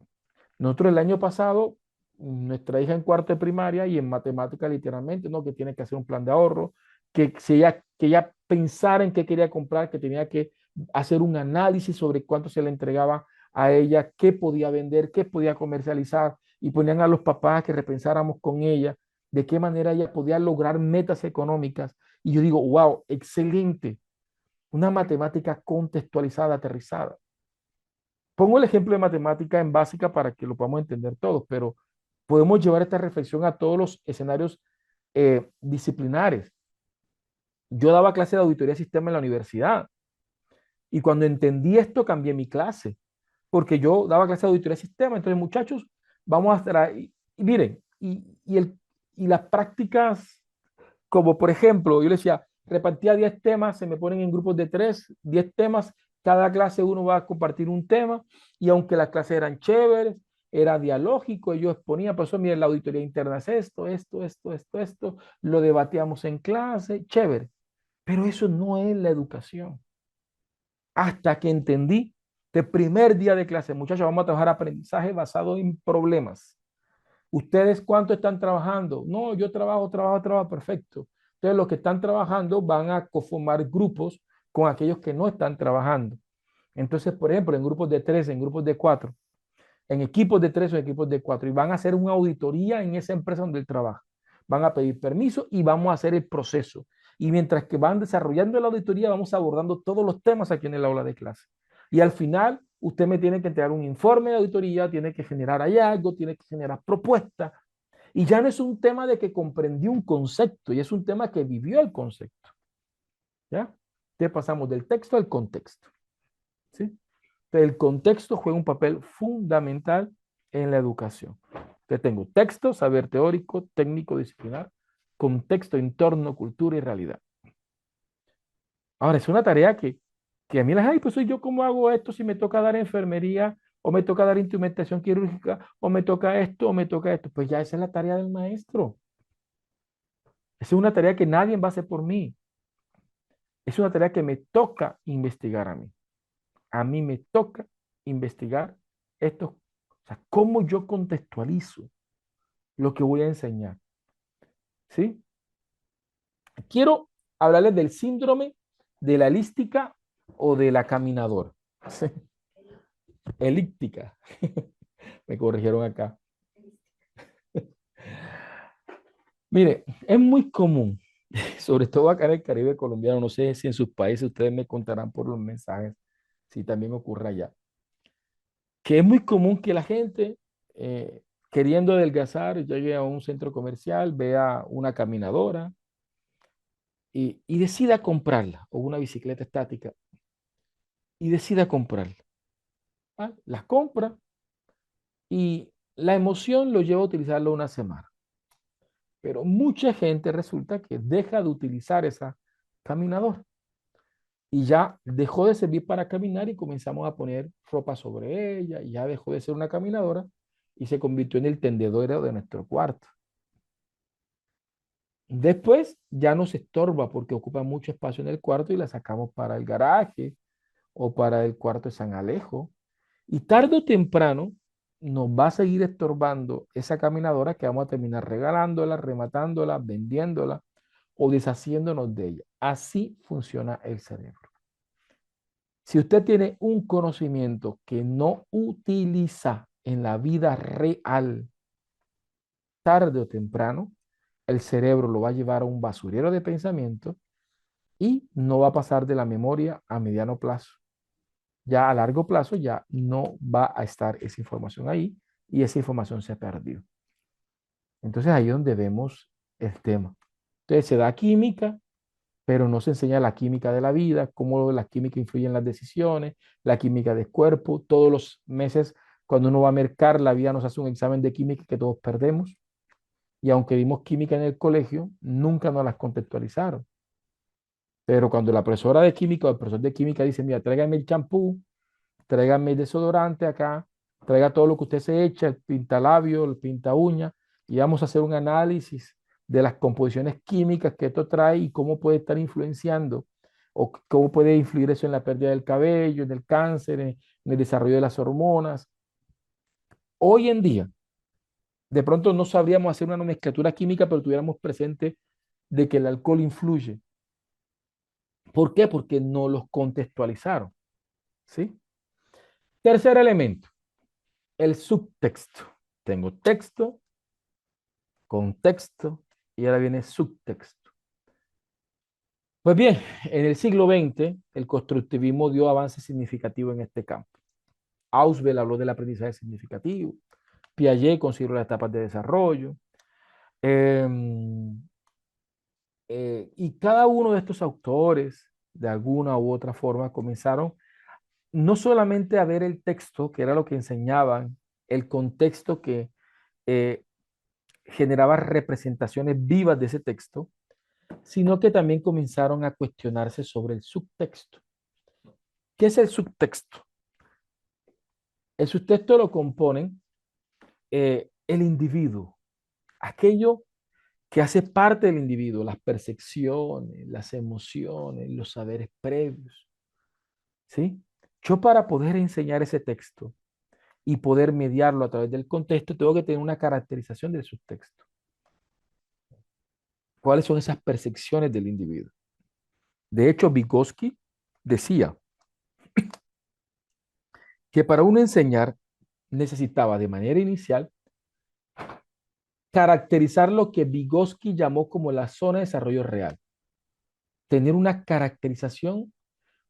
Nosotros el año pasado, nuestra hija en cuarto de primaria y en matemática literalmente, ¿no? Que tiene que hacer un plan de ahorro, que ella pensara en qué quería comprar, que tenía que hacer un análisis sobre cuánto se le entregaba a ella, qué podía vender, qué podía comercializar, y ponían a los papás que repensáramos con ella de qué manera ella podía lograr metas económicas. Y yo digo, wow, excelente, una matemática contextualizada, aterrizada. Pongo el ejemplo de matemática en básica para que lo podamos entender todos, pero podemos llevar esta reflexión a todos los escenarios disciplinares. Yo daba clase de auditoría de sistema en la universidad y cuando entendí esto cambié mi clase, porque yo daba clase de auditoría de sistema, entonces muchachos, vamos a estar ahí. Y miren, y las prácticas, como por ejemplo, yo les decía, repartía 10 temas, se me ponen en grupos de 3, 10 temas, cada clase uno va a compartir un tema, y aunque las clases eran chéveres, era dialógico, yo exponía, por eso miren, la auditoría interna es esto, lo debatíamos en clase, chévere, pero eso no es la educación. Hasta que entendí que el primer día de clase, muchachos, vamos a trabajar aprendizaje basado en problemas. ¿Ustedes cuánto están trabajando? No, yo trabajo, perfecto. Entonces, los que están trabajando van a conformar grupos con aquellos que no están trabajando. Entonces, por ejemplo, en grupos de 3, en grupos de 4, en equipos de 3 o equipos de 4, y van a hacer una auditoría en esa empresa donde él trabaja. Van a pedir permiso y vamos a hacer el proceso. Y mientras que van desarrollando la auditoría, vamos abordando todos los temas aquí en el aula de clase. Y al final usted me tiene que entregar un informe de auditoría, tiene que generar hallazgo, tiene que generar propuestas. Y ya no es un tema de que comprendió un concepto, y es un tema que vivió el concepto. ¿Ya? Entonces pasamos del texto al contexto. ¿Sí? Entonces, el contexto juega un papel fundamental en la educación. Entonces tengo texto, saber teórico, técnico, disciplinar, contexto, entorno, cultura y realidad. Ahora, es una tarea que a mí las hay, pues soy yo cómo hago esto si me toca dar enfermería o me toca dar instrumentación quirúrgica o me toca esto o me toca esto. Pues ya esa es la tarea del maestro. Esa es una tarea que nadie va a hacer por mí. Es una tarea que me toca investigar a mí. A mí me toca investigar esto, o sea, cómo yo contextualizo lo que voy a enseñar. ¿Sí? Quiero hablarles del síndrome de la elíptica o de la caminadora. ¿Sí? Elíptica. Me corrigieron acá. Mire, es muy común, sobre todo acá en el Caribe colombiano, no sé si en sus países ustedes me contarán por los mensajes, si también ocurre allá, que es muy común que la gente, queriendo adelgazar, llegue a un centro comercial, vea una caminadora y decida comprarla, o una bicicleta estática, y decida comprarla. ¿Ah? La compra y la emoción lo lleva a utilizarlo una semana. Pero mucha gente resulta que deja de utilizar esa caminadora y ya dejó de servir para caminar y comenzamos a poner ropa sobre ella y ya dejó de ser una caminadora y se convirtió en el tendedero de nuestro cuarto. Después ya nos estorba porque ocupa mucho espacio en el cuarto y la sacamos para el garaje o para el cuarto de San Alejo. Y tarde o temprano nos va a seguir estorbando esa caminadora que vamos a terminar regalándola, rematándola, vendiéndola o deshaciéndonos de ella. Así funciona el cerebro. Si usted tiene un conocimiento que no utiliza en la vida real, tarde o temprano, el cerebro lo va a llevar a un basurero de pensamiento y no va a pasar de la memoria a mediano plazo. Ya a largo plazo ya no va a estar esa información ahí y esa información se ha perdido. Entonces ahí es donde vemos el tema. Entonces se da química, pero no se enseña la química de la vida, cómo la química influye en las decisiones, la química del cuerpo. Todos los meses, cuando uno va a mercar, la vida nos hace un examen de química que todos perdemos. Y aunque vimos química en el colegio, nunca nos las contextualizaron. Pero cuando la profesora de química o el profesor de química dice, mira, tráigame el champú, tráigame el desodorante acá, traiga todo lo que usted se echa, el pintalabio, el pinta uña, y vamos a hacer un análisis de las composiciones químicas que esto trae y cómo puede estar influenciando o cómo puede influir eso en la pérdida del cabello, en el cáncer, en el desarrollo de las hormonas. Hoy en día, de pronto no sabríamos hacer una nomenclatura química, pero tuviéramos presente de que el alcohol influye. ¿Por qué? Porque no los contextualizaron, ¿sí? Tercer elemento, el subtexto. Tengo texto, contexto y ahora viene subtexto. Pues bien, en el siglo XX el constructivismo dio avances significativos en este campo. Ausubel habló del aprendizaje significativo, Piaget consideró las etapas de desarrollo, eh, y cada uno de estos autores, de alguna u otra forma, comenzaron no solamente a ver el texto, que era lo que enseñaban, el contexto que eh, generaba representaciones vivas de ese texto, sino que también comenzaron a cuestionarse sobre el subtexto. ¿Qué es el subtexto? El subtexto lo componen el individuo, aquello que hace parte del individuo, las percepciones, las emociones, los saberes previos. ¿Sí? Yo para poder enseñar ese texto y poder mediarlo a través del contexto, tengo que tener una caracterización del subtexto. ¿Cuáles son esas percepciones del individuo? De hecho, Vygotsky decía que para uno enseñar necesitaba de manera inicial caracterizar lo que Vygotsky llamó como la zona de desarrollo real, tener una caracterización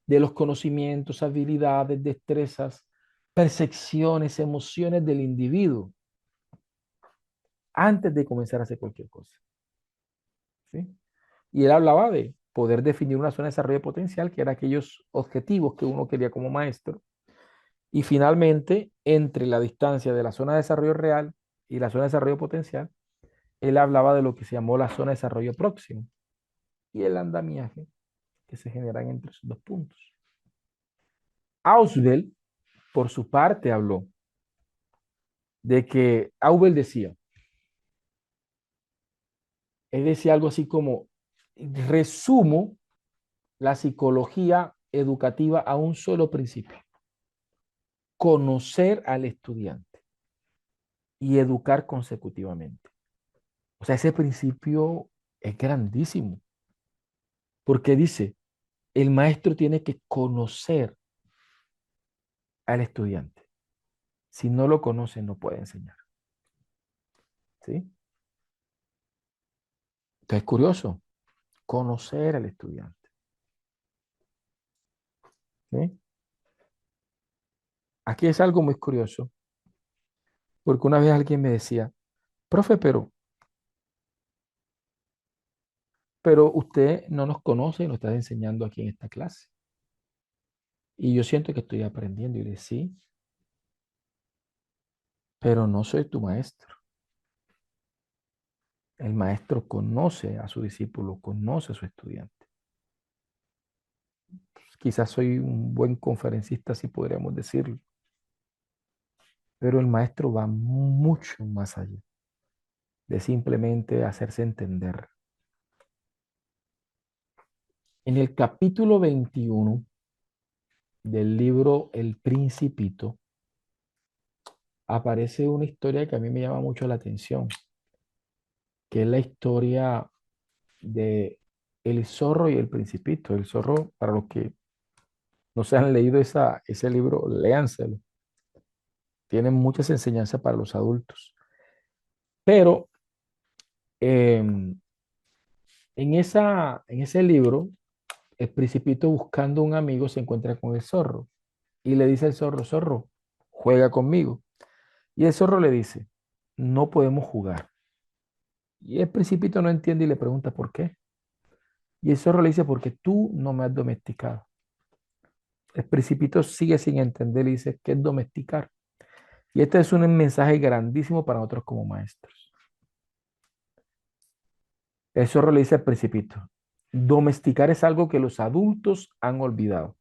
de los conocimientos, habilidades, destrezas, percepciones, emociones del individuo antes de comenzar a hacer cualquier cosa. ¿Sí? Y él hablaba de poder definir una zona de desarrollo potencial, que eran aquellos objetivos que uno quería como maestro. Y finalmente, entre la distancia de la zona de desarrollo real y la zona de desarrollo potencial, él hablaba de lo que se llamó la zona de desarrollo próximo y el andamiaje que se generan entre esos dos puntos. Ausubel, por su parte, habló de que Ausubel decía, él decía algo así como, resumo la psicología educativa a un solo principio: conocer al estudiante y educar consecutivamente. O sea, ese principio es grandísimo, porque dice, el maestro tiene que conocer al estudiante. Si no lo conoce, no puede enseñar. ¿Sí? Entonces, es curioso, conocer al estudiante. ¿Sí? Aquí es algo muy curioso, porque una vez alguien me decía, profe, pero usted no nos conoce y nos está enseñando aquí en esta clase. Y yo siento que estoy aprendiendo. Y le dije, sí, pero no soy tu maestro. El maestro conoce a su discípulo, conoce a su estudiante. Quizás soy un buen conferencista, si podríamos decirlo, pero el maestro va mucho más allá de simplemente hacerse entender. En el capítulo 21 del libro El Principito aparece una historia que a mí me llama mucho la atención, que es la historia de El zorro y el Principito. El zorro, para los que no se han leído ese libro, léanselo. Tiene muchas enseñanzas para los adultos. Pero em, en ese libro, el Principito, buscando un amigo, se encuentra con el zorro y le dice al zorro, zorro, juega conmigo. Y el zorro le dice, no podemos jugar. Y el Principito no entiende y le pregunta por qué. Y el zorro le dice, porque tú no me has domesticado. El Principito sigue sin entender y dice, ¿qué es domesticar? Y este es un mensaje grandísimo para nosotros como maestros. El zorro le dice al Principito, domesticar es algo que los adultos han olvidado.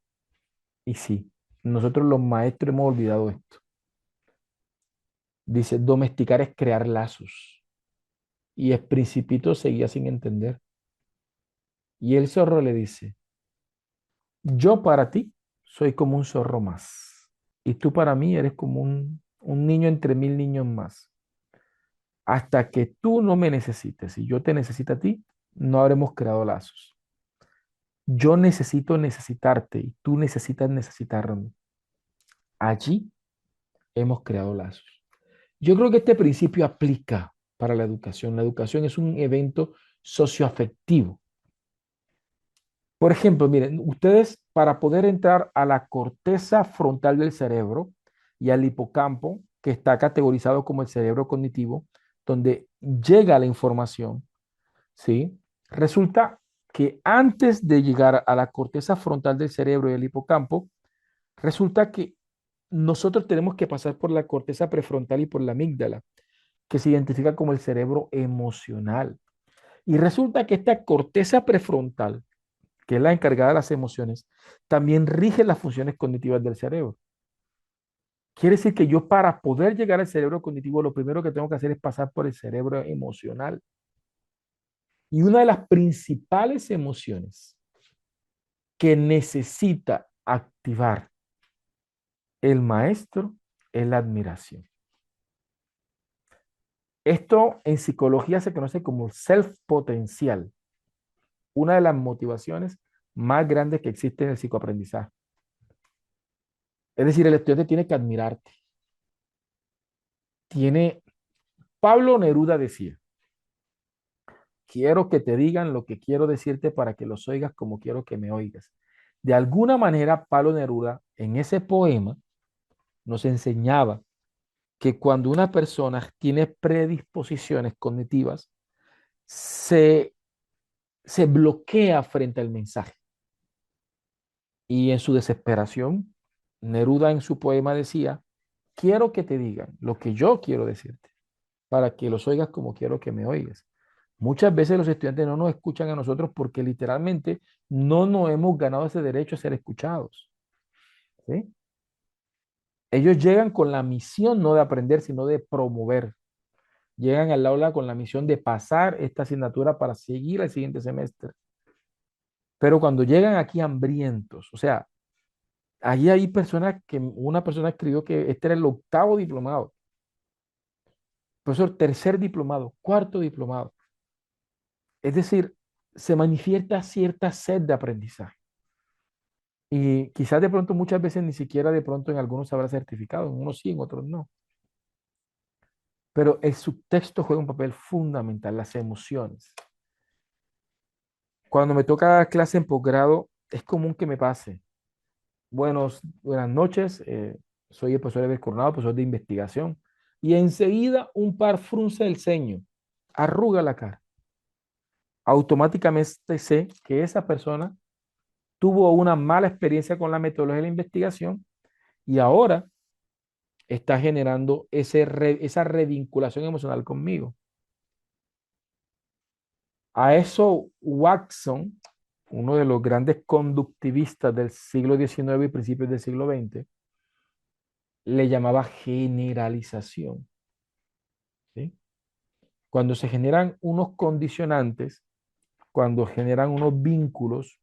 Y sí, nosotros los maestros hemos olvidado esto. Dice, domesticar es crear lazos. Y el Principito seguía sin entender. Y el zorro le dice, yo para ti soy como un zorro más. Y tú para mí eres como un niño entre mil niños más. Hasta que tú no me necesites y yo te necesito a ti, no habremos creado lazos. Yo necesito necesitarte y tú necesitas necesitarme. Allí hemos creado lazos. Yo creo que este principio aplica para la educación. La educación es un evento socioafectivo. Por ejemplo, miren, ustedes para poder entrar a la corteza frontal del cerebro y al hipocampo, que está categorizado como el cerebro cognitivo, donde llega la información, ¿sí? Resulta que antes de llegar a la corteza frontal del cerebro y el hipocampo, resulta que nosotros tenemos que pasar por la corteza prefrontal y por la amígdala, que se identifica como el cerebro emocional. Y resulta que esta corteza prefrontal, que es la encargada de las emociones, también rige las funciones cognitivas del cerebro. Quiere decir que yo para poder llegar al cerebro cognitivo, lo primero que tengo que hacer es pasar por el cerebro emocional. Y una de las principales emociones que necesita activar el maestro es la admiración. Esto en psicología se conoce como self-potencial, una de las motivaciones más grandes que existe en el psicoaprendizaje. Es decir, el estudiante tiene que admirarte. Tiene, Pablo Neruda decía, quiero que te digan lo que quiero decirte para que los oigas como quiero que me oigas. De alguna manera, Pablo Neruda, en ese poema, nos enseñaba que cuando una persona tiene predisposiciones cognitivas, se, se bloquea frente al mensaje. Y en su desesperación, Neruda en su poema decía, quiero que te digan lo que yo quiero decirte, para que los oigas como quiero que me oigas. Muchas veces los estudiantes no nos escuchan a nosotros porque literalmente no nos hemos ganado ese derecho a ser escuchados. ¿Sí? Ellos llegan con la misión no de aprender, sino de promover. Llegan al aula con la misión de pasar esta asignatura para seguir al siguiente semestre. Pero cuando llegan aquí hambrientos, o sea, allí hay personas que, una persona escribió que este era el octavo diplomado, profesor, tercer diplomado, cuarto diplomado. Es decir, se manifiesta cierta sed de aprendizaje. Y quizás de pronto muchas veces ni siquiera de pronto en algunos habrá certificado, en unos sí, en otros no. Pero el subtexto juega un papel fundamental, las emociones. Cuando me toca dar clase en posgrado, es común que me pase. Buenas noches, soy el profesor Eber Coronado, profesor de investigación. Y enseguida un par frunce el ceño, arruga la cara. Automáticamente sé que esa persona tuvo una mala experiencia con la metodología de la investigación y ahora está generando esa revinculación emocional conmigo. A eso Watson, uno de los grandes conductivistas del siglo XIX y principios del siglo XX, le llamaba generalización. ¿Sí? Cuando se generan unos condicionantes, cuando generan unos vínculos,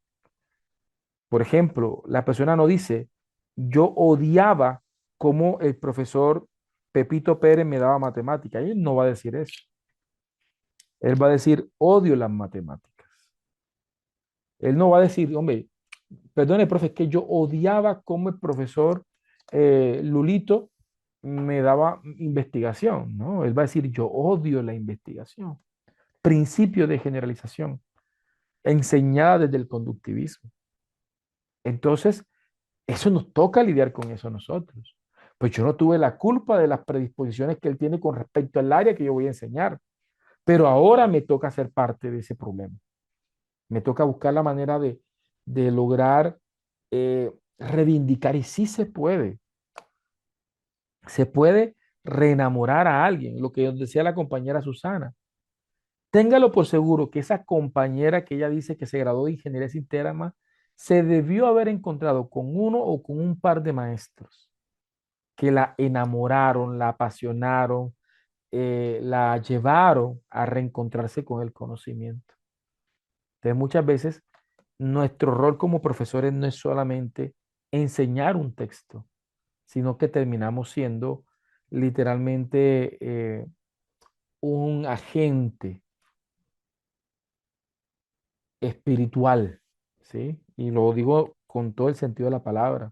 por ejemplo, la persona no dice, yo odiaba cómo el profesor Pepito Pérez me daba matemática. Él no va a decir eso. Él va a decir, odio las matemáticas. Él no va a decir, hombre, perdone, profe, es que yo odiaba cómo el profesor Lulito me daba investigación, ¿no? Él va a decir, yo odio la investigación. Principio de generalización, enseñada desde el conductivismo. Entonces, eso nos toca lidiar con eso a nosotros. Pues yo no tuve la culpa de las predisposiciones que él tiene con respecto al área que yo voy a enseñar, pero ahora me toca ser parte de ese problema. Me toca buscar la manera de lograr reivindicar y sí se puede reenamorar a alguien, lo que nos decía la compañera Susana. Téngalo por seguro que esa compañera que ella dice que se graduó de ingeniería sistema se debió haber encontrado con uno o con un par de maestros que la enamoraron, la apasionaron, la llevaron a reencontrarse con el conocimiento. Entonces, muchas veces nuestro rol como profesores no es solamente enseñar un texto, sino que terminamos siendo literalmente un agente espiritual, ¿sí? Y lo digo con todo el sentido de la palabra.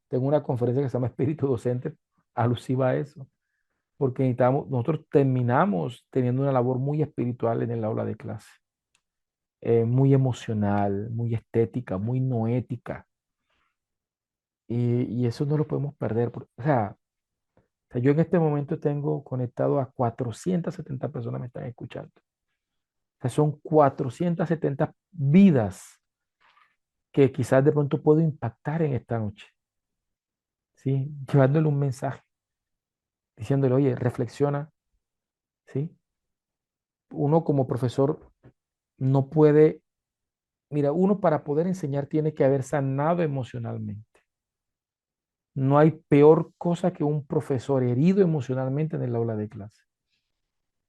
Tengo una conferencia que se llama Espíritu Docente, alusiva a eso, porque nosotros terminamos teniendo una labor muy espiritual en el aula de clase, muy emocional, muy estética, muy noética, y eso no lo podemos perder. O sea, yo en este momento tengo conectado a 470 personas que me están escuchando. O sea, son 470 vidas que quizás de pronto puedo impactar en esta noche, ¿sí? Llevándole un mensaje, diciéndole, oye, reflexiona, ¿sí? Uno como profesor no puede, mira, uno para poder enseñar tiene que haber sanado emocionalmente. No hay peor cosa que un profesor herido emocionalmente en el aula de clase,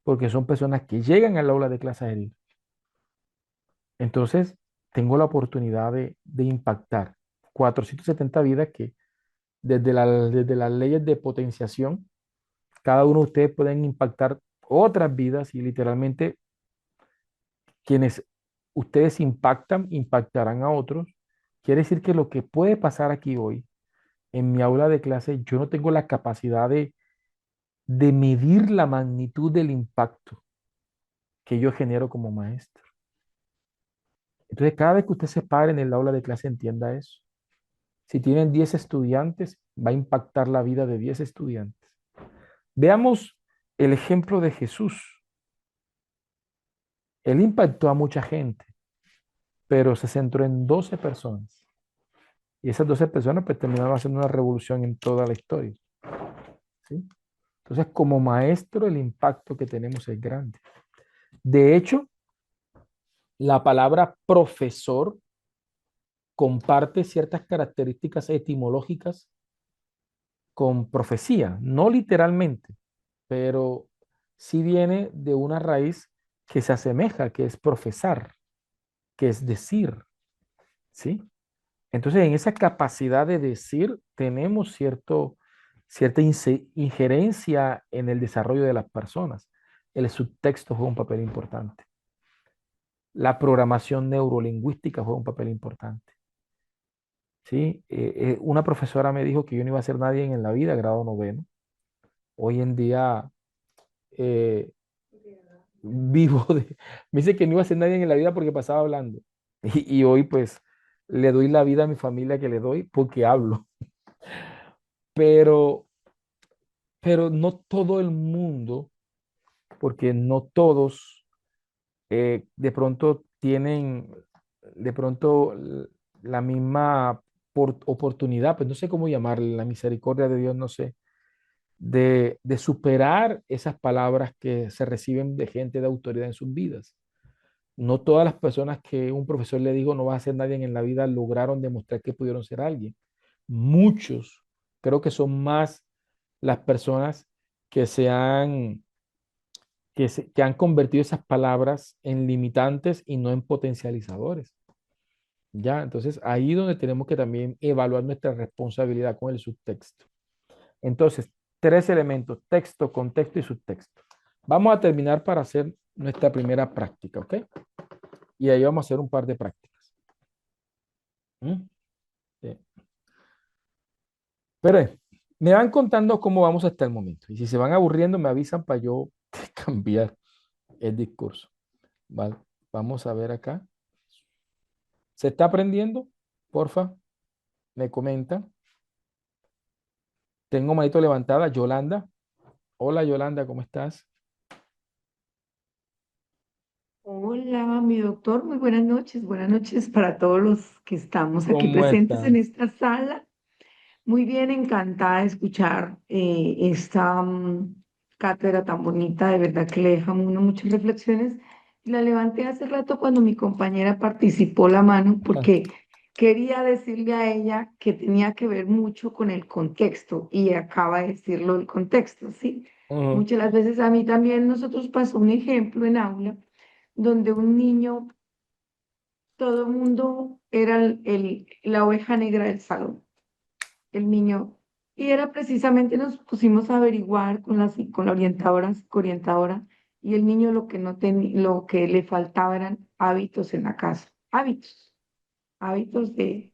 porque son personas que llegan al aula de clase a herir. Entonces, tengo la oportunidad de impactar 470 vidas que desde las leyes de potenciación, cada uno de ustedes pueden impactar otras vidas y literalmente quienes ustedes impactan, impactarán a otros. Quiere decir que lo que puede pasar aquí hoy en mi aula de clase, yo no tengo la capacidad de medir la magnitud del impacto que yo genero como maestro. Entonces, cada vez que usted se pare en el aula de clase, entienda eso. Si tienen 10 estudiantes, va a impactar la vida de 10 estudiantes. Veamos el ejemplo de Jesús. Él impactó a mucha gente, pero se centró en 12 personas. Y esas 12 personas pues terminaron haciendo una revolución en toda la historia. ¿Sí? Entonces, como maestro, el impacto que tenemos es grande. De hecho, la palabra profesor comparte ciertas características etimológicas con profecía, no literalmente, pero sí viene de una raíz que se asemeja, que es profesar, que es decir, ¿sí? Entonces, en esa capacidad de decir, tenemos cierta injerencia en el desarrollo de las personas. El subtexto juega un papel importante. La programación neurolingüística juega un papel importante. ¿Sí? Una profesora me dijo que yo no iba a ser nadie en la vida, grado noveno. Hoy en día eh, vivo de... Me dice que no iba a ser nadie en la vida porque pasaba hablando. Y hoy pues le doy la vida a mi familia que le doy porque hablo. Pero, pero no todo el mundo, porque no todos de pronto tienen de pronto la misma oportunidad, pues no sé cómo llamarle, la misericordia de Dios, no sé, de superar esas palabras que se reciben de gente de autoridad en sus vidas. No todas las personas que un profesor le dijo no vas a ser nadie en la vida lograron demostrar que pudieron ser alguien. Muchos, creo que son más las personas que que han convertido esas palabras en limitantes y no en potencializadores. Ya, entonces ahí donde tenemos que también evaluar nuestra responsabilidad con el subtexto. Entonces, tres elementos: texto, contexto y subtexto. Vamos a terminar para hacer nuestra primera práctica, ¿ok? Y ahí vamos a hacer un par de prácticas. ¿Mm? Sí. Pero me van contando cómo vamos hasta el momento. Y si se van aburriendo, me avisan para yo cambiar el discurso. ¿Vale? Vamos a ver acá. ¿Se está aprendiendo? Porfa, me comenta. Tengo manito levantada. Yolanda. Hola Yolanda, ¿cómo estás? Hola, mi doctor, muy buenas noches para todos los que estamos aquí ¿Cómo presentes en estás? esta sala. Muy bien, encantada de escuchar esta cátedra tan bonita, de verdad que le deja a uno muchas reflexiones. La levanté hace rato cuando mi compañera participó la mano porque quería decirle a ella que tenía que ver mucho con el contexto y acaba de decirlo el contexto, ¿sí? Ujú, Muchas las veces a mí también nosotros pasó un ejemplo en aula donde un niño, todo el mundo era la oveja negra del salón, el niño. Y era precisamente, nos pusimos a averiguar con la orientadora, y el niño lo que no tenía, lo que le faltaba eran hábitos en la casa, hábitos de,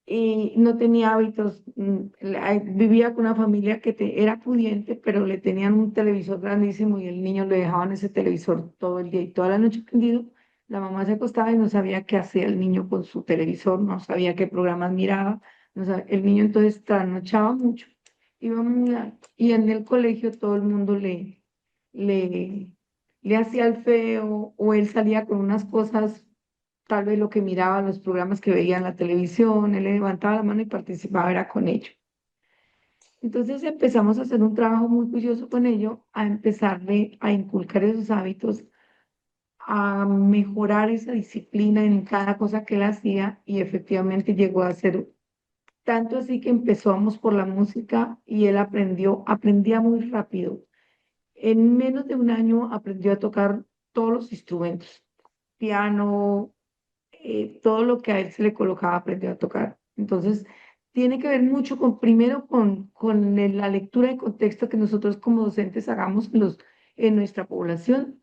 y no tenía hábitos, vivía con una familia que era pudiente, pero le tenían un televisor grandísimo y el niño le dejaban ese televisor todo el día y toda la noche prendido. La mamá se acostaba y no sabía qué hacía el niño con su televisor, no sabía qué programas miraba, el niño entonces trasnochaba mucho. Y en el colegio todo el mundo le, le hacía el feo o él salía con unas cosas, tal vez lo que miraba, los programas que veía en la televisión, él levantaba la mano y participaba, era con ello. Entonces empezamos a hacer un trabajo muy juicioso con ello, a empezarle a inculcar esos hábitos, a mejorar esa disciplina en cada cosa que él hacía y efectivamente llegó a ser tanto así que empezamos por la música y él aprendía muy rápido. En menos de un año aprendió a tocar todos los instrumentos, piano, todo lo que a él se le colocaba aprendió a tocar. Entonces, tiene que ver mucho primero con la lectura de contexto que nosotros como docentes hagamos en nuestra población,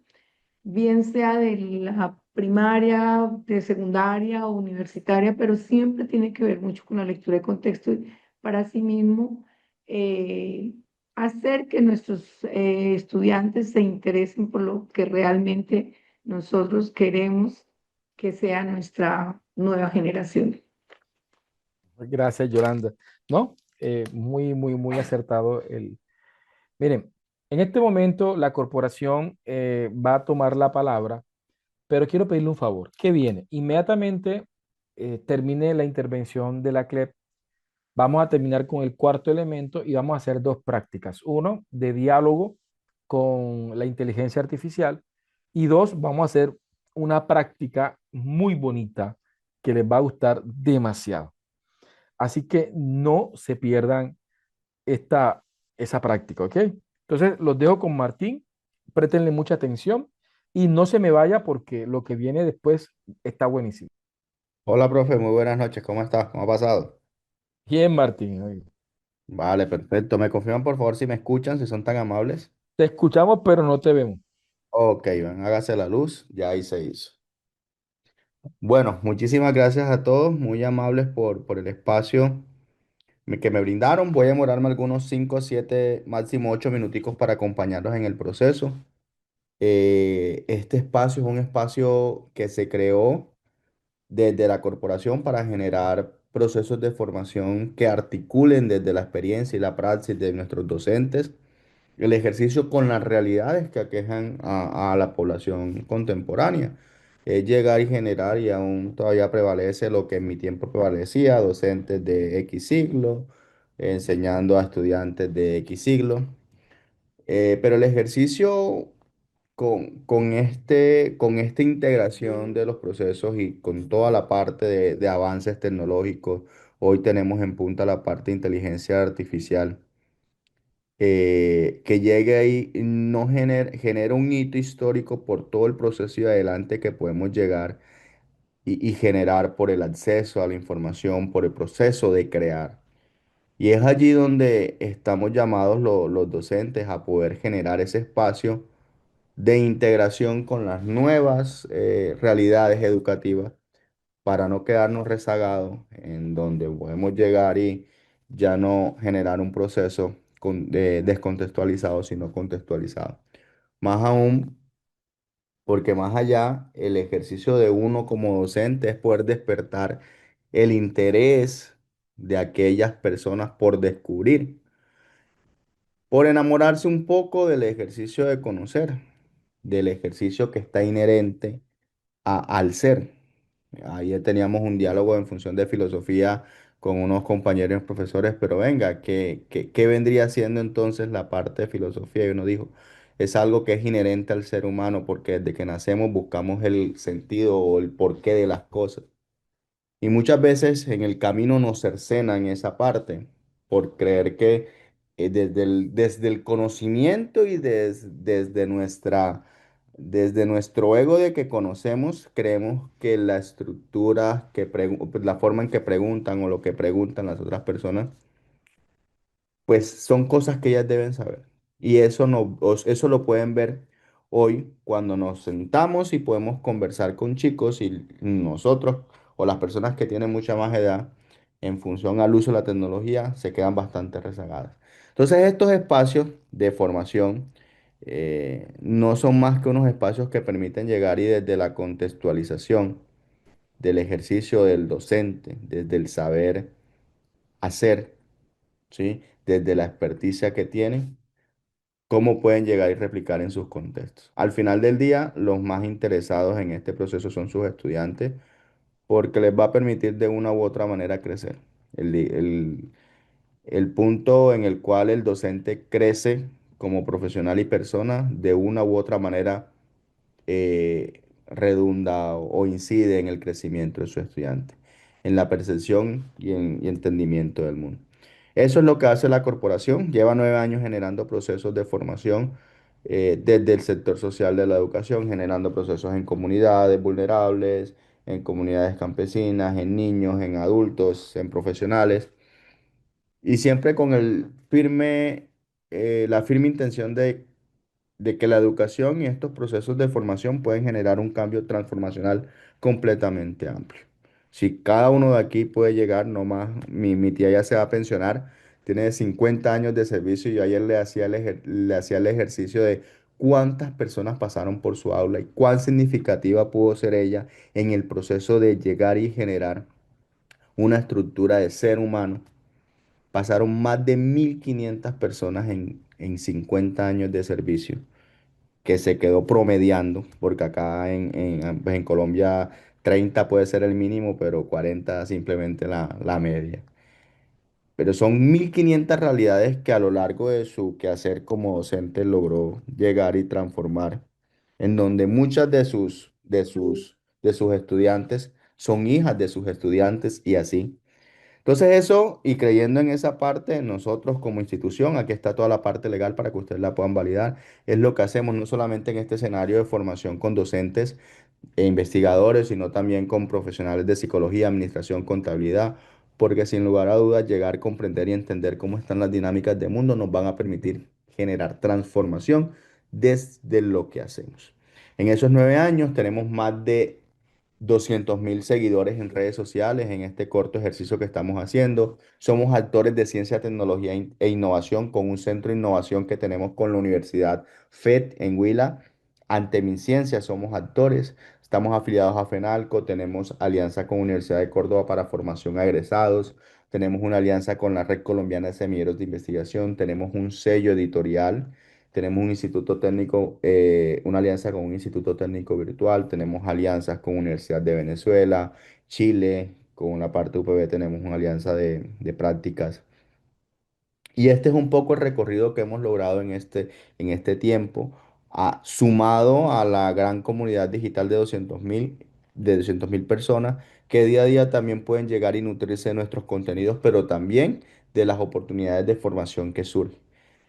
bien sea de la primaria, de secundaria o universitaria, pero siempre tiene que ver mucho con la lectura de contexto y para sí mismo eh, hacer que nuestros estudiantes se interesen por lo que realmente nosotros queremos que sea nuestra nueva generación. gracias Yolanda. ¿No? muy, muy, muy acertado el... Miren, en este momento la corporación va a tomar la palabra, pero quiero pedirle un favor. ¿Qué viene? Inmediatamente termine la intervención de la CLEP. Vamos a terminar con el cuarto elemento y vamos a hacer dos prácticas. Uno, de diálogo con la inteligencia artificial y dos, vamos a hacer una práctica muy bonita que les va a gustar demasiado. Así que no se pierdan esa práctica, ¿ok? Entonces los dejo con Martín, préstenle mucha atención y no se me vaya porque lo que viene después está buenísimo. Hola, profe, muy buenas noches. ¿Cómo estás? ¿Cómo ha pasado? Bien, Martín. Oye, Vale, perfecto. ¿Me confirman por favor si me escuchan, si son tan amables? te escuchamos, pero no te vemos. Ok, ven, hágase la luz. Ya ahí se hizo. Bueno, muchísimas gracias a todos, muy amables por el espacio que me brindaron. Voy a demorarme algunos 5, 7, máximo 8 minuticos para acompañarlos en el proceso. Este espacio es un espacio que se creó desde la corporación para generar procesos de formación que articulen desde la experiencia y la praxis de nuestros docentes el ejercicio con las realidades que aquejan a la población contemporánea. Es llegar y generar, y aún todavía prevalece lo que en mi tiempo prevalecía, docentes de X siglo, enseñando a estudiantes de X siglo. Pero el ejercicio con esta integración de los procesos y con toda la parte de avances tecnológicos, hoy tenemos en punta la parte de inteligencia artificial, que llegue ahí no genera un hito histórico por todo el proceso y adelante que podemos llegar y generar por el acceso a la información, por el proceso de crear. Y es allí donde estamos llamados los docentes a poder generar ese espacio de integración con las nuevas realidades educativas para no quedarnos rezagados en donde podemos llegar y ya no generar un proceso descontextualizado, sino contextualizado. Más aún, porque más allá, el ejercicio de uno como docente es poder despertar el interés de aquellas personas por descubrir, por enamorarse un poco del ejercicio de conocer, del ejercicio que está inherente al ser. Ayer teníamos un diálogo en función de filosofía con unos compañeros profesores, pero venga, ¿qué vendría siendo entonces la parte de filosofía? Y uno dijo, es algo que es inherente al ser humano porque desde que nacemos buscamos el sentido o el porqué de las cosas. Y muchas veces en el camino nos cercenan esa parte por creer que desde el conocimiento y desde nuestro ego de que conocemos, creemos que la estructura, pues, la forma en que preguntan o lo que preguntan las otras personas pues son cosas que ellas deben saber. Y eso, no, eso lo pueden ver hoy cuando nos sentamos y podemos conversar con chicos y nosotros o las personas que tienen mucha más edad en función al uso de la tecnología se quedan bastante rezagadas. Entonces estos espacios de formación no son más que unos espacios que permiten llegar y desde la contextualización del ejercicio del docente, desde el saber hacer, ¿sí? Desde la experticia que tienen, cómo pueden llegar y replicar en sus contextos. Al final del día, los más interesados en este proceso son sus estudiantes, porque les va a permitir de una u otra manera crecer. El punto en el cual el docente crece como profesional y persona, de una u otra manera redunda o incide en el crecimiento de su estudiante, en la percepción y entendimiento del mundo. Eso es lo que hace la corporación. Lleva 9 años generando procesos de formación desde el sector social de la educación, generando procesos en comunidades vulnerables, en comunidades campesinas, en niños, en adultos, en profesionales, y siempre con la firme intención de que la educación y estos procesos de formación pueden generar un cambio transformacional completamente amplio. Si cada uno de aquí puede llegar, no más, mi tía ya se va a pensionar, tiene 50 años de servicio y yo ayer le hacía el ejercicio de cuántas personas pasaron por su aula y cuán significativa pudo ser ella en el proceso de llegar y generar una estructura de ser humano pasaron más de 1.500 personas en 50 años de servicio, que se quedó promediando, porque acá pues en Colombia 30 puede ser el mínimo, pero 40 simplemente la media. Pero son 1.500 realidades que a lo largo de su quehacer como docente logró llegar y transformar, en donde muchas de sus estudiantes son hijas de sus estudiantes y así. Entonces eso, y creyendo en esa parte, nosotros como institución, aquí está toda la parte legal para que ustedes la puedan validar, es lo que hacemos no solamente en este escenario de formación con docentes e investigadores, sino también con profesionales de psicología, administración, contabilidad, porque sin lugar a dudas llegar, comprender y entender cómo están las dinámicas del mundo nos van a permitir generar transformación desde lo que hacemos. En esos 9 años tenemos más de 200.000 seguidores en redes sociales en este corto ejercicio que estamos haciendo. Somos actores de ciencia, tecnología e innovación con un centro de innovación que tenemos con la Universidad FED en Huila. Ante mi ciencia somos actores. Estamos afiliados a FENALCO, tenemos alianza con Universidad de Córdoba para formación a egresados, tenemos una alianza con la Red Colombiana de Semilleros de Investigación, tenemos un sello editorial, tenemos un instituto técnico, una alianza con un instituto técnico virtual, tenemos alianzas con Universidad de Venezuela, Chile, con la parte UPB tenemos una alianza de prácticas. Y este es un poco el recorrido que hemos logrado en este tiempo, sumado a la gran comunidad digital de 200.000 personas que día a día también pueden llegar y nutrirse de nuestros contenidos, pero también de las oportunidades de formación que surgen.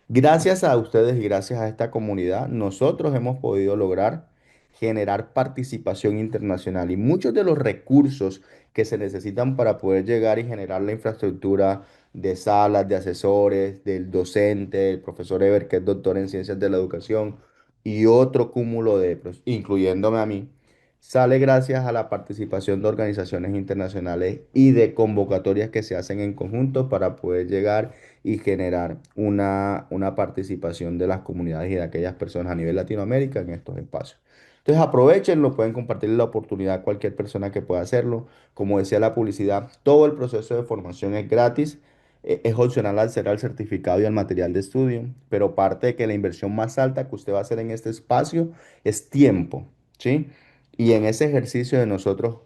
Gracias a ustedes y gracias a esta comunidad, nosotros hemos podido lograr generar participación internacional y muchos de los recursos que se necesitan para poder llegar y generar la infraestructura de salas, de asesores, del docente, el profesor Ever, que es doctor en ciencias de la educación, y otro cúmulo incluyéndome a mí, sale gracias a la participación de organizaciones internacionales y de convocatorias que se hacen en conjunto para poder llegar y generar una participación de las comunidades y de aquellas personas a nivel Latinoamérica en estos espacios. Entonces aprovechenlo, pueden compartir la oportunidad a cualquier persona que pueda hacerlo. Como decía la publicidad, todo el proceso de formación es gratis, es opcional al ser al certificado y al material de estudio, pero parte de que la inversión más alta que usted va a hacer en este espacio es tiempo, ¿sí? Y en ese ejercicio de nosotros,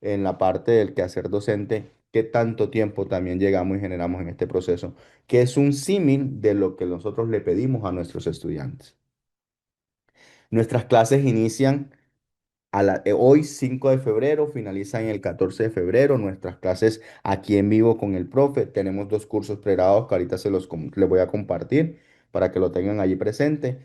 en la parte del quehacer docente, ¿qué tanto tiempo también llegamos y generamos en este proceso? Que es un símil de lo que nosotros le pedimos a nuestros estudiantes. Nuestras clases inician hoy 5 de febrero, finalizan el 14 de febrero. Nuestras clases aquí en vivo con el profe. Tenemos dos cursos pregrabados que ahorita les voy a compartir para que lo tengan allí presente.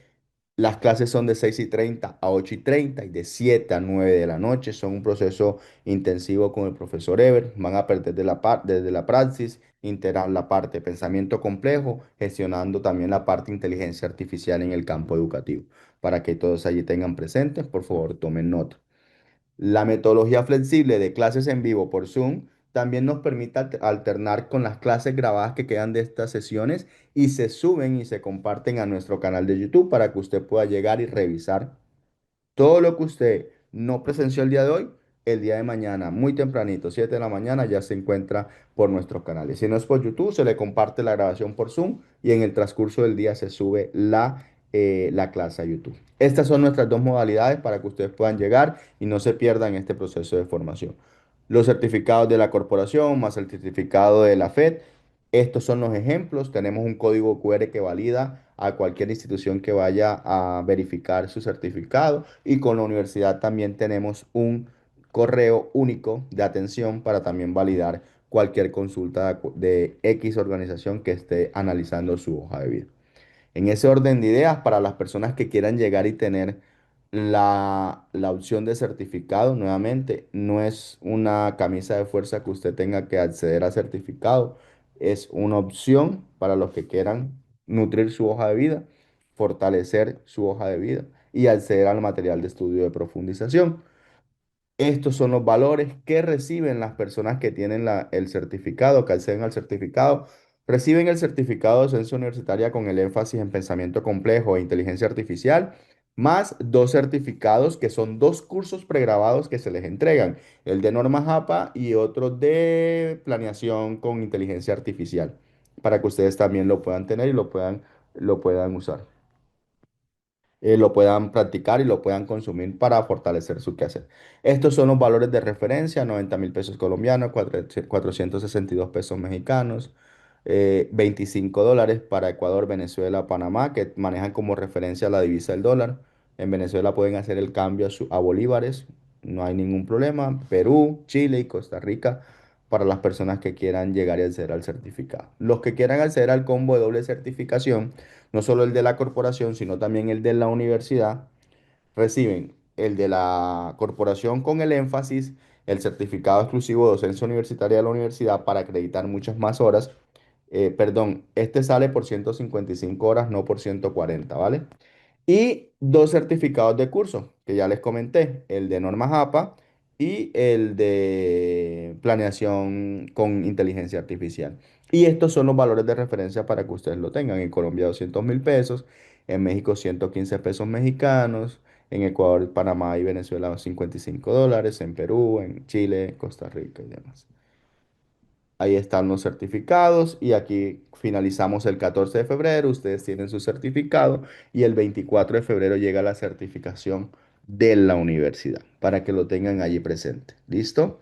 Las clases son de 6:30 a 8:30 y de 7 a 9 de la noche. Son un proceso intensivo con el profesor Ever. Van a aprender desde la praxis, integrar la parte de pensamiento complejo, gestionando también la parte de inteligencia artificial en el campo educativo. Para que todos allí tengan presentes, por favor, tomen nota. La metodología flexible de clases en vivo por Zoom también nos permite alternar con las clases grabadas que quedan de estas sesiones y se suben y se comparten a nuestro canal de YouTube para que usted pueda llegar y revisar todo lo que usted no presenció el día de hoy, el día de mañana, muy tempranito, 7 de la mañana, ya se encuentra por nuestros canales. Si no es por YouTube, se le comparte la grabación por Zoom y en el transcurso del día se sube la clase a YouTube. Estas son nuestras dos modalidades para que ustedes puedan llegar y no se pierdan este proceso de formación. Los certificados de la corporación más el certificado de la FED. Estos son los ejemplos. Tenemos un código QR que valida a cualquier institución que vaya a verificar su certificado. Y con la universidad también tenemos un correo único de atención para también validar cualquier consulta de X organización que esté analizando su hoja de vida. En ese orden de ideas, para las personas que quieran llegar y tener la opción de certificado, nuevamente, no es una camisa de fuerza que usted tenga que acceder a certificado, es una opción para los que quieran nutrir su hoja de vida, fortalecer su hoja de vida y acceder al material de estudio de profundización. Estos son los valores que reciben las personas que tienen el certificado, que acceden al certificado. Reciben el certificado de docencia universitaria con el énfasis en pensamiento complejo e inteligencia artificial, más dos certificados que son dos cursos pregrabados que se les entregan, el de norma JAPA y otro de planeación con inteligencia artificial. para que ustedes también lo puedan tener y lo puedan usar, lo puedan practicar y lo puedan consumir para fortalecer su quehacer. Estos son los valores de referencia: 90.000 pesos colombianos, 462 pesos mexicanos, $25 para Ecuador, Venezuela, Panamá, que manejan como referencia la divisa del dólar. En Venezuela pueden hacer el cambio a bolívares, no hay ningún problema. Perú, Chile y Costa Rica para las personas que quieran llegar y acceder al certificado. Los que quieran acceder al combo de doble certificación, no solo el de la corporación, sino también el de la universidad, reciben el de la corporación con el énfasis, el certificado exclusivo de docencia universitaria de la universidad para acreditar muchas más horas. Perdón, este sale por 155 horas, no por 140, ¿vale? Y dos certificados de curso, que ya les comenté, el de norma JAPA y el de planeación con inteligencia artificial. Y estos son los valores de referencia para que ustedes lo tengan. En Colombia, 200.000 pesos; en México, 115 pesos mexicanos; en Ecuador, Panamá y Venezuela, $55; en Perú, en Chile, Costa Rica y demás. Ahí están los certificados y aquí finalizamos el 14 de febrero. Ustedes tienen su certificado y el 24 de febrero llega la certificación de la universidad para que lo tengan allí presente. ¿Listo?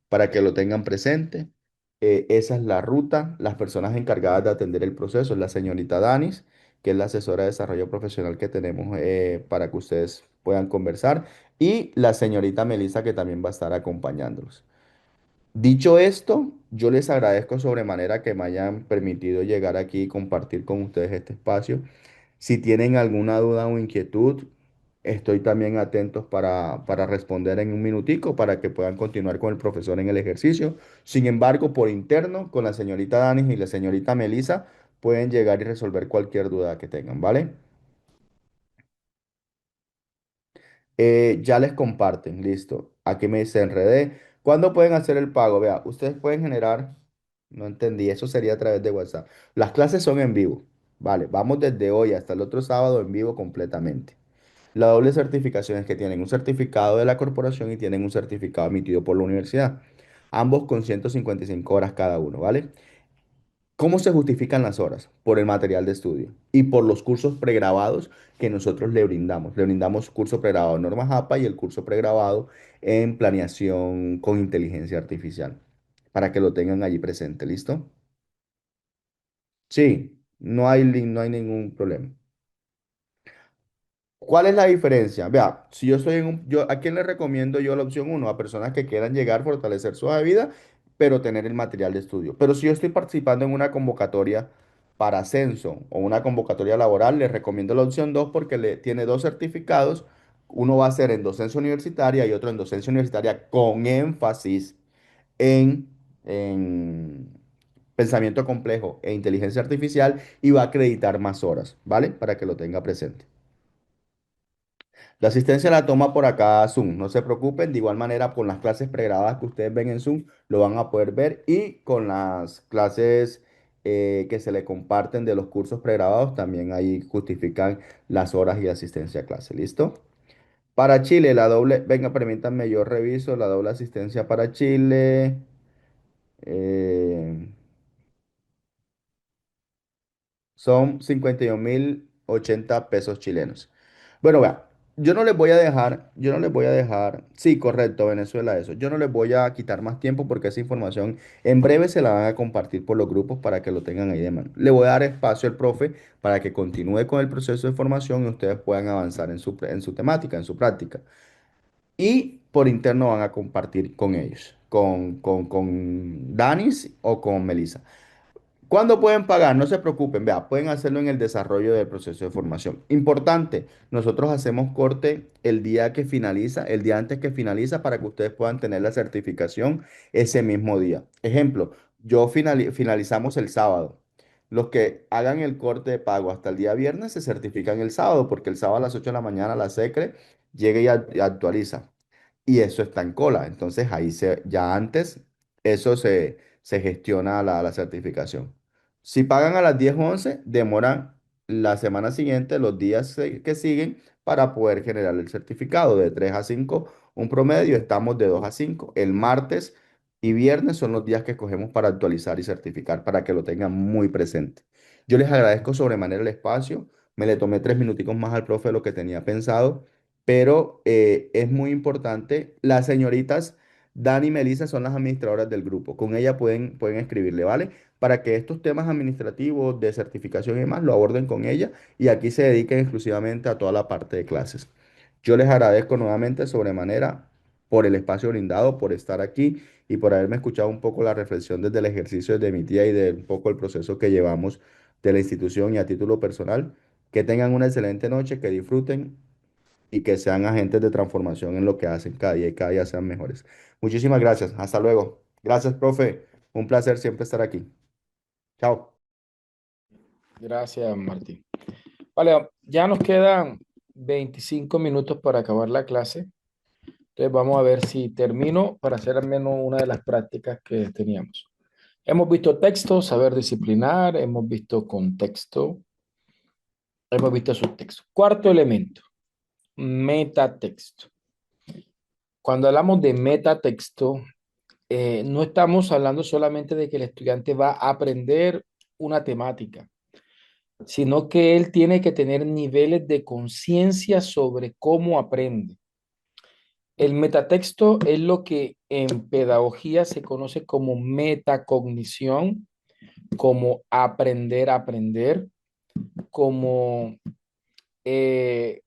Para que lo tengan presente. Esa es la ruta. Las personas encargadas de atender el proceso es la señorita Danis, que es la asesora de desarrollo profesional que tenemos para que ustedes puedan conversar, y la señorita Melissa, que también va a estar acompañándolos. Dicho esto, yo les agradezco sobremanera que me hayan permitido llegar aquí y compartir con ustedes este espacio. Si tienen alguna duda o inquietud, estoy también atentos para responder en un minutico para que puedan continuar con el profesor en el ejercicio. Sin embargo, por interno, con la señorita Danis y la señorita Melissa, pueden llegar y resolver cualquier duda que tengan, ¿vale? Ya les comparten, listo. Aquí me dice enredé. ¿Cuándo pueden hacer el pago? Vea, ustedes pueden generar, no entendí, eso sería a través de WhatsApp. Las clases son en vivo, vale, vamos desde hoy hasta el otro sábado en vivo completamente. La doble certificación es que tienen un certificado de la corporación y tienen un certificado emitido por la universidad, ambos con 155 horas cada uno, ¿vale? ¿Cómo se justifican las horas? Por el material de estudio y por los cursos pregrabados que nosotros le brindamos. Le brindamos curso pregrabado en norma JAPA y el curso pregrabado en planeación con inteligencia artificial, para que lo tengan allí presente. ¿Listo? Sí, no hay ningún problema. ¿Cuál es la diferencia? Vea, si yo estoy ¿a quién le recomiendo yo la opción uno? A personas que quieran llegar, fortalecer su hoja de vida, pero tener el material de estudio. Pero si yo estoy participando en una convocatoria para ascenso o una convocatoria laboral, le recomiendo la opción 2 porque tiene dos certificados. Uno va a ser en docencia universitaria y otro en docencia universitaria con énfasis en, en pensamiento complejo e inteligencia artificial, y va a acreditar más horas, ¿vale? Para que lo tenga presente. La asistencia la toma por acá Zoom, no se preocupen. De igual manera, con las clases pregrabadas que ustedes ven en Zoom, lo van a poder ver, y con las clases que se le comparten de los cursos pregrabados, también ahí justifican las horas y asistencia a clase. ¿Listo? Para Chile, la doble, venga, permítanme, yo reviso la doble asistencia para Chile. eh, Son 51.080 pesos chilenos. Bueno, vea, yo no les voy a dejar, sí, correcto, Venezuela, eso. Yo no les voy a quitar más tiempo porque esa información en breve se la van a compartir por los grupos para que lo tengan ahí de mano. Le voy a dar espacio al profe para que continúe con el proceso de formación y ustedes puedan avanzar en su temática, en su práctica. Y por interno van a compartir con ellos, con Danis o con Melissa. ¿Cuándo pueden pagar? No se preocupen, vea, pueden hacerlo en el desarrollo del proceso de formación. Importante, nosotros hacemos corte el día que finaliza, el día antes que finaliza, para que ustedes puedan tener la certificación ese mismo día. Ejemplo, finalizamos el sábado. Los que hagan el corte de pago hasta el día viernes se certifican el sábado, porque el sábado a las 8 de la mañana la SECRE llega y actualiza, y eso está en cola. Entonces ya antes eso se gestiona la certificación. Si pagan a las 10 o 11, demoran la semana siguiente, los días que siguen, para poder generar el certificado de 3 a 5, un promedio. Estamos de 2 a 5. El martes y viernes son los días que escogemos para actualizar y certificar para que lo tengan muy presente. Yo les agradezco sobremanera el espacio. Me le tomé 3 minuticos más al profe de lo que tenía pensado, pero es muy importante. Las señoritas Dani y Melissa son las administradoras del grupo. Con ella pueden escribirle, ¿vale? Para que estos temas administrativos de certificación y demás lo aborden con ella y aquí se dediquen exclusivamente a toda la parte de clases. Yo les agradezco nuevamente sobremanera por el espacio brindado, por estar aquí y por haberme escuchado un poco la reflexión desde el ejercicio de mi tía y de un poco el proceso que llevamos de la institución y a título personal. Que tengan una excelente noche, que disfruten y que sean agentes de transformación en lo que hacen cada día y cada día sean mejores. Muchísimas gracias. Hasta luego. Gracias, profe. Un placer siempre estar aquí. Chao. Gracias, Martín. Vale, ya nos quedan 25 minutos para acabar la clase. Entonces vamos a ver si termino para hacer al menos una de las prácticas que teníamos. Hemos visto texto, saber disciplinar, hemos visto contexto, hemos visto subtexto. Cuarto elemento, metatexto. Cuando hablamos de metatexto, no estamos hablando solamente de que el estudiante va a aprender una temática, sino que él tiene que tener niveles de conciencia sobre cómo aprende. El metatexto es lo que en pedagogía se conoce como metacognición, como aprender a aprender, como eh,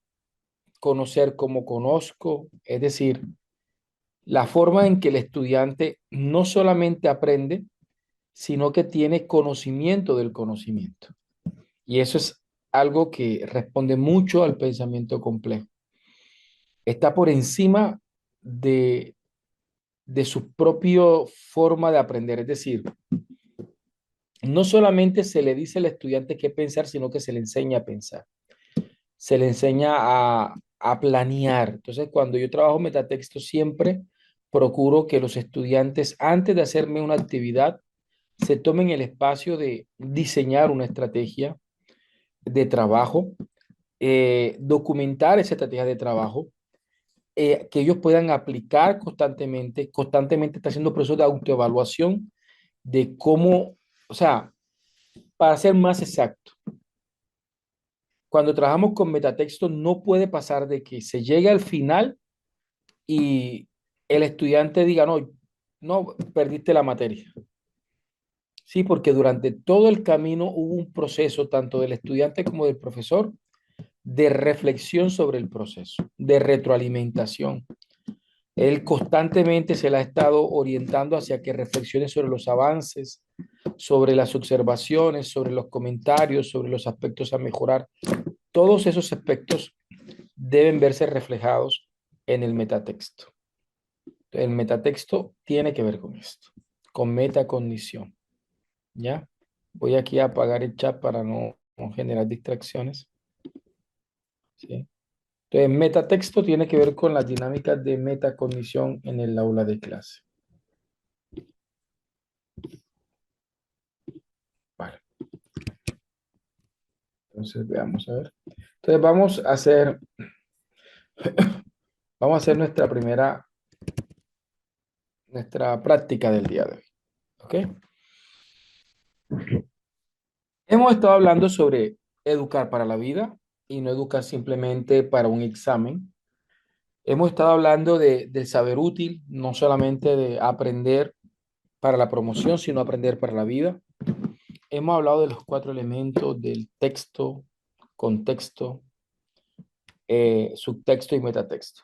conocer como conozco, es decir, la forma en que el estudiante no solamente aprende, sino que tiene conocimiento del conocimiento. Y eso es algo que responde mucho al pensamiento complejo. Está por encima de, de su propia forma de aprender. Es decir, no solamente se le dice al estudiante qué pensar, sino que se le enseña a pensar. Se le enseña a planear. Entonces, cuando yo trabajo metatexto, siempre procuro que los estudiantes, antes de hacerme una actividad, se tomen el espacio de diseñar una estrategia de trabajo, documentar esa estrategia de trabajo, que ellos puedan aplicar constantemente. Constantemente está haciendo procesos de autoevaluación de cómo, o sea, para ser más exacto, cuando trabajamos con metatexto no puede pasar de que se llegue al final y el estudiante diga, no, no, perdiste la materia. Sí, porque durante todo el camino hubo un proceso, tanto del estudiante como del profesor, de reflexión sobre el proceso, de retroalimentación. Él constantemente se le ha estado orientando hacia que reflexione sobre los avances, sobre las observaciones, sobre los comentarios, sobre los aspectos a mejorar. Todos esos aspectos deben verse reflejados en el metatexto. El metatexto tiene que ver con esto, con metacognición. ¿Ya? Voy aquí a apagar el chat para no generar distracciones. ¿Sí? Entonces, metatexto tiene que ver con las dinámicas de metacognición en el aula de clase. Vale. Entonces, veamos a ver. Entonces, vamos a hacer nuestra práctica del día de hoy. ¿Ok? Hemos estado hablando sobre educar para la vida y no educar simplemente para un examen. Hemos estado hablando del saber útil, no solamente de aprender para la promoción, sino aprender para la vida. Hemos hablado de los 4 elementos del texto, contexto, subtexto y metatexto.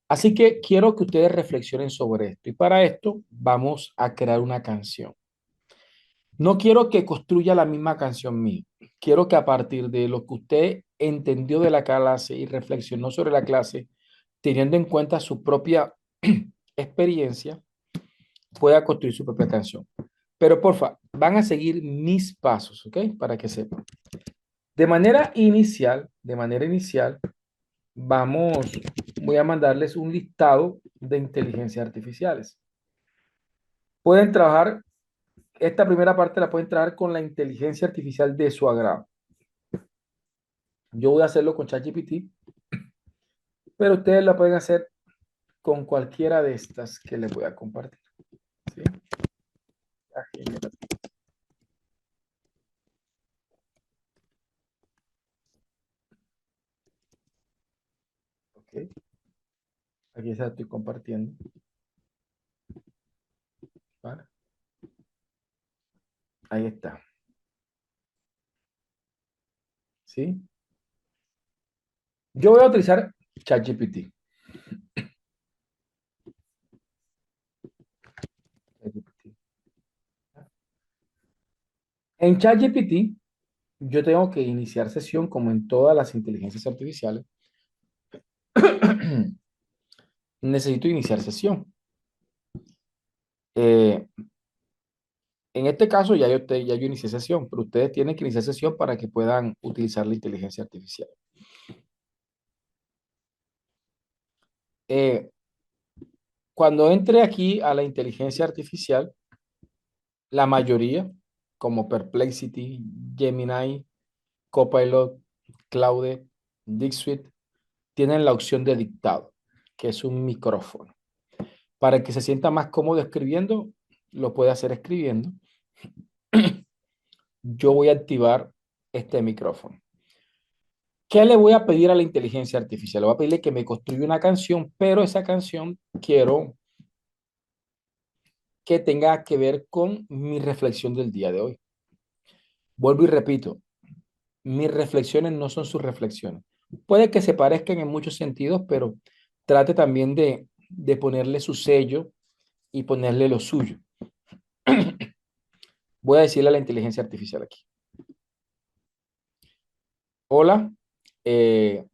Así que quiero que ustedes reflexionen sobre esto y para esto vamos a crear una canción. No quiero que construya la misma canción mía. Quiero que a partir de lo que usted entendió de la clase y reflexionó sobre la clase, teniendo en cuenta su propia experiencia, pueda construir su propia canción. Pero porfa, van a seguir mis pasos, ¿ok? Para que sepan. De manera inicial, voy a mandarles un listado de inteligencias artificiales. Pueden trabajar, esta primera parte la pueden trabajar con la inteligencia artificial de su agrado. Yo voy a hacerlo con ChatGPT, pero ustedes la pueden hacer con cualquiera de estas que les voy a compartir. ¿Sí? La generativa. Ok. Aquí se la estoy compartiendo. ¿Vale? Ahí está. ¿Sí? Yo voy a utilizar ChatGPT. ChatGPT. En ChatGPT, yo tengo que iniciar sesión como en todas las inteligencias artificiales. Necesito iniciar sesión. Eh, en este caso, ya yo inicié sesión, pero ustedes tienen que iniciar sesión para que puedan utilizar la inteligencia artificial. Eh, Cuando entre aquí a la inteligencia artificial, la mayoría, como Perplexity, Gemini, Copilot, Claude, Dixit, tienen la opción de dictado, que es un micrófono. Para el que se sienta más cómodo escribiendo, lo puede hacer escribiendo. Yo voy a activar este micrófono. ¿Qué le voy a pedir a la inteligencia artificial? Le voy a pedirle que me construya una canción, pero esa canción quiero que tenga que ver con mi reflexión del día de hoy. Vuelvo y repito, mis reflexiones no son sus reflexiones. Puede que se parezcan en muchos sentidos, pero trate también de ponerle su sello y ponerle lo suyo. Voy a decirle a la inteligencia artificial aquí. Hola, eh,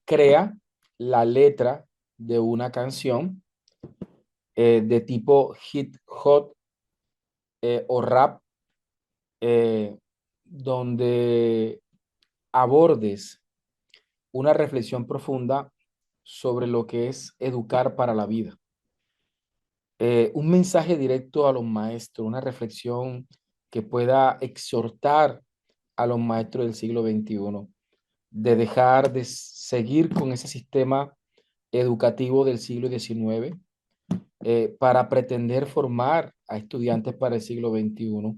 crea la letra de una canción de tipo hit hot o rap donde abordes una reflexión profunda sobre lo que es educar para la vida. Un mensaje directo a los maestros, una reflexión que pueda exhortar a los maestros del siglo XXI de dejar de seguir con ese sistema educativo del siglo XIX para pretender formar a estudiantes para el siglo XXI.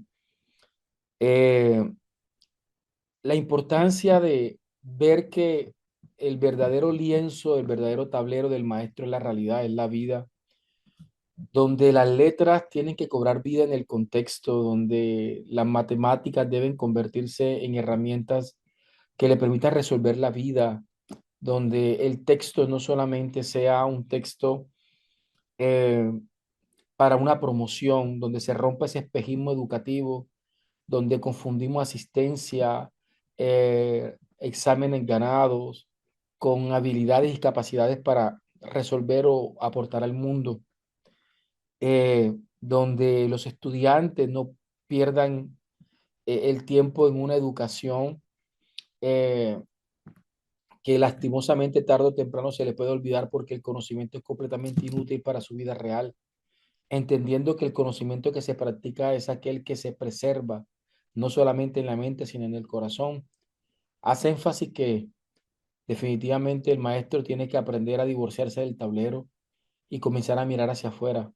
Eh, la importancia de ver que el verdadero lienzo, el verdadero tablero del maestro es la realidad, es la vida, donde las letras tienen que cobrar vida en el contexto, donde las matemáticas deben convertirse en herramientas que le permitan resolver la vida, donde el texto no solamente sea un texto eh, para una promoción, donde se rompa ese espejismo educativo, donde confundimos asistencia, exámenes ganados, con habilidades y capacidades para resolver o aportar al mundo, donde los estudiantes no pierdan el tiempo en una educación eh, que lastimosamente tarde o temprano se le puede olvidar porque el conocimiento es completamente inútil para su vida real, entendiendo que el conocimiento que se practica es aquel que se preserva, no solamente en la mente, sino en el corazón. Hace énfasis que definitivamente el maestro tiene que aprender a divorciarse del tablero y comenzar a mirar hacia afuera,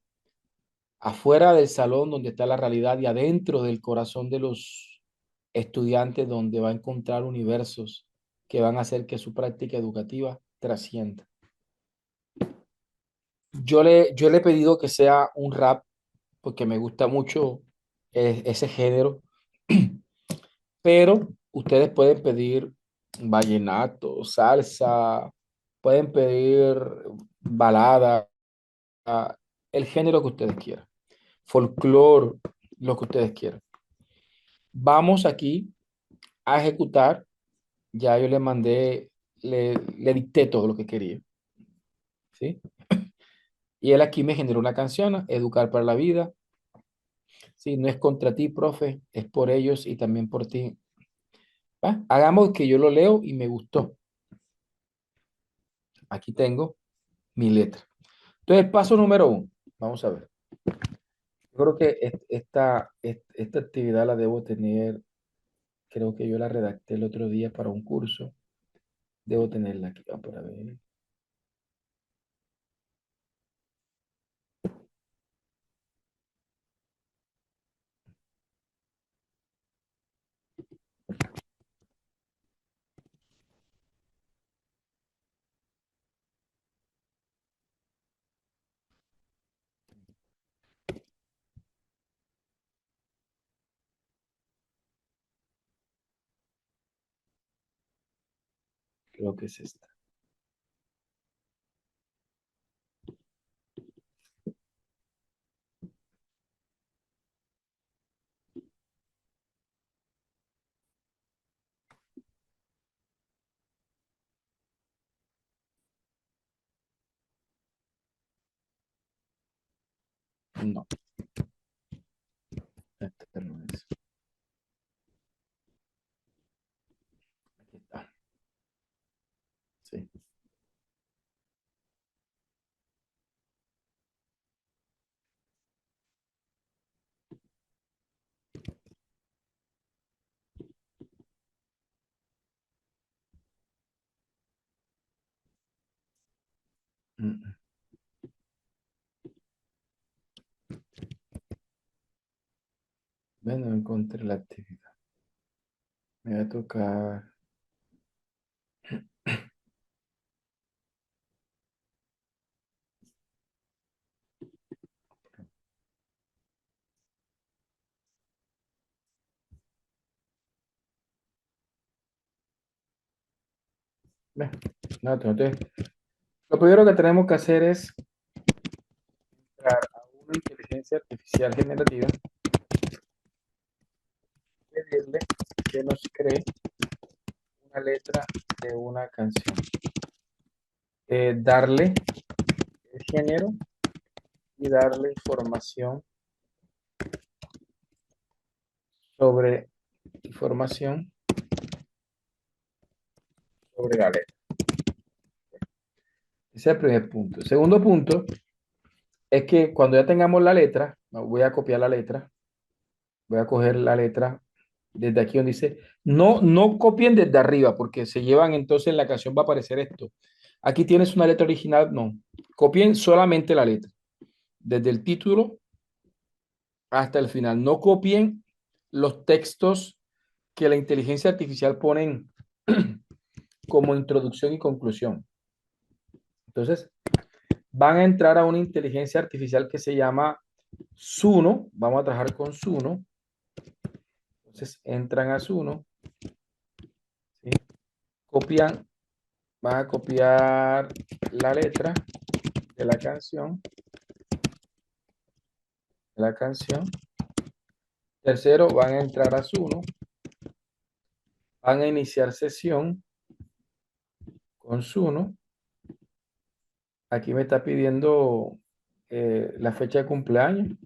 afuera del salón donde está la realidad y adentro del corazón de los estudiantes donde va a encontrar universos que van a hacer que su práctica educativa trascienda. Yo le he pedido que sea un rap porque me gusta mucho ese género, pero ustedes pueden pedir vallenato, salsa, pueden pedir balada, el género que ustedes quieran, folclore, lo que ustedes quieran. Vamos aquí a ejecutar, ya yo le mandé, le dicté todo lo que quería, ¿sí? Y él aquí me generó una canción, Educar para la Vida. Sí, no es contra ti, profe, es por ellos y también por ti. ¿Va? Hagamos que yo lo leo y me gustó. Aquí tengo mi letra. Entonces, paso número uno. Vamos a ver. Yo creo que esta actividad la debo tener, creo que yo la redacté el otro día para un curso. Debo tenerla aquí. Para ver. Creo que es esta. No, esta no es. Aquí está. Sí. Mm, mm. Bueno, encontré la actividad. Me va a tocar. Ve, no, entonces, lo primero que tenemos que hacer es entrar a una inteligencia artificial generativa, pedirle que nos cree una letra de una canción. Darle el género y darle información sobre información sobre la letra. Ese es el primer punto. El segundo punto es que cuando ya tengamos la letra, voy a copiar la letra, voy a coger la letra desde aquí donde dice, no copien desde arriba porque se llevan, entonces en la canción va a aparecer esto. Aquí tienes una letra original, no. Copien solamente la letra, desde el título hasta el final. No copien los textos que la inteligencia artificial pone como introducción y conclusión. Entonces, van a entrar a una inteligencia artificial que se llama Suno. Vamos a trabajar con Suno. Entonces, entran a Suno, ¿sí? Copian, van a copiar la letra de la canción. Tercero, van a entrar a Suno, van a iniciar sesión con Suno. Aquí me está pidiendo la fecha de cumpleaños.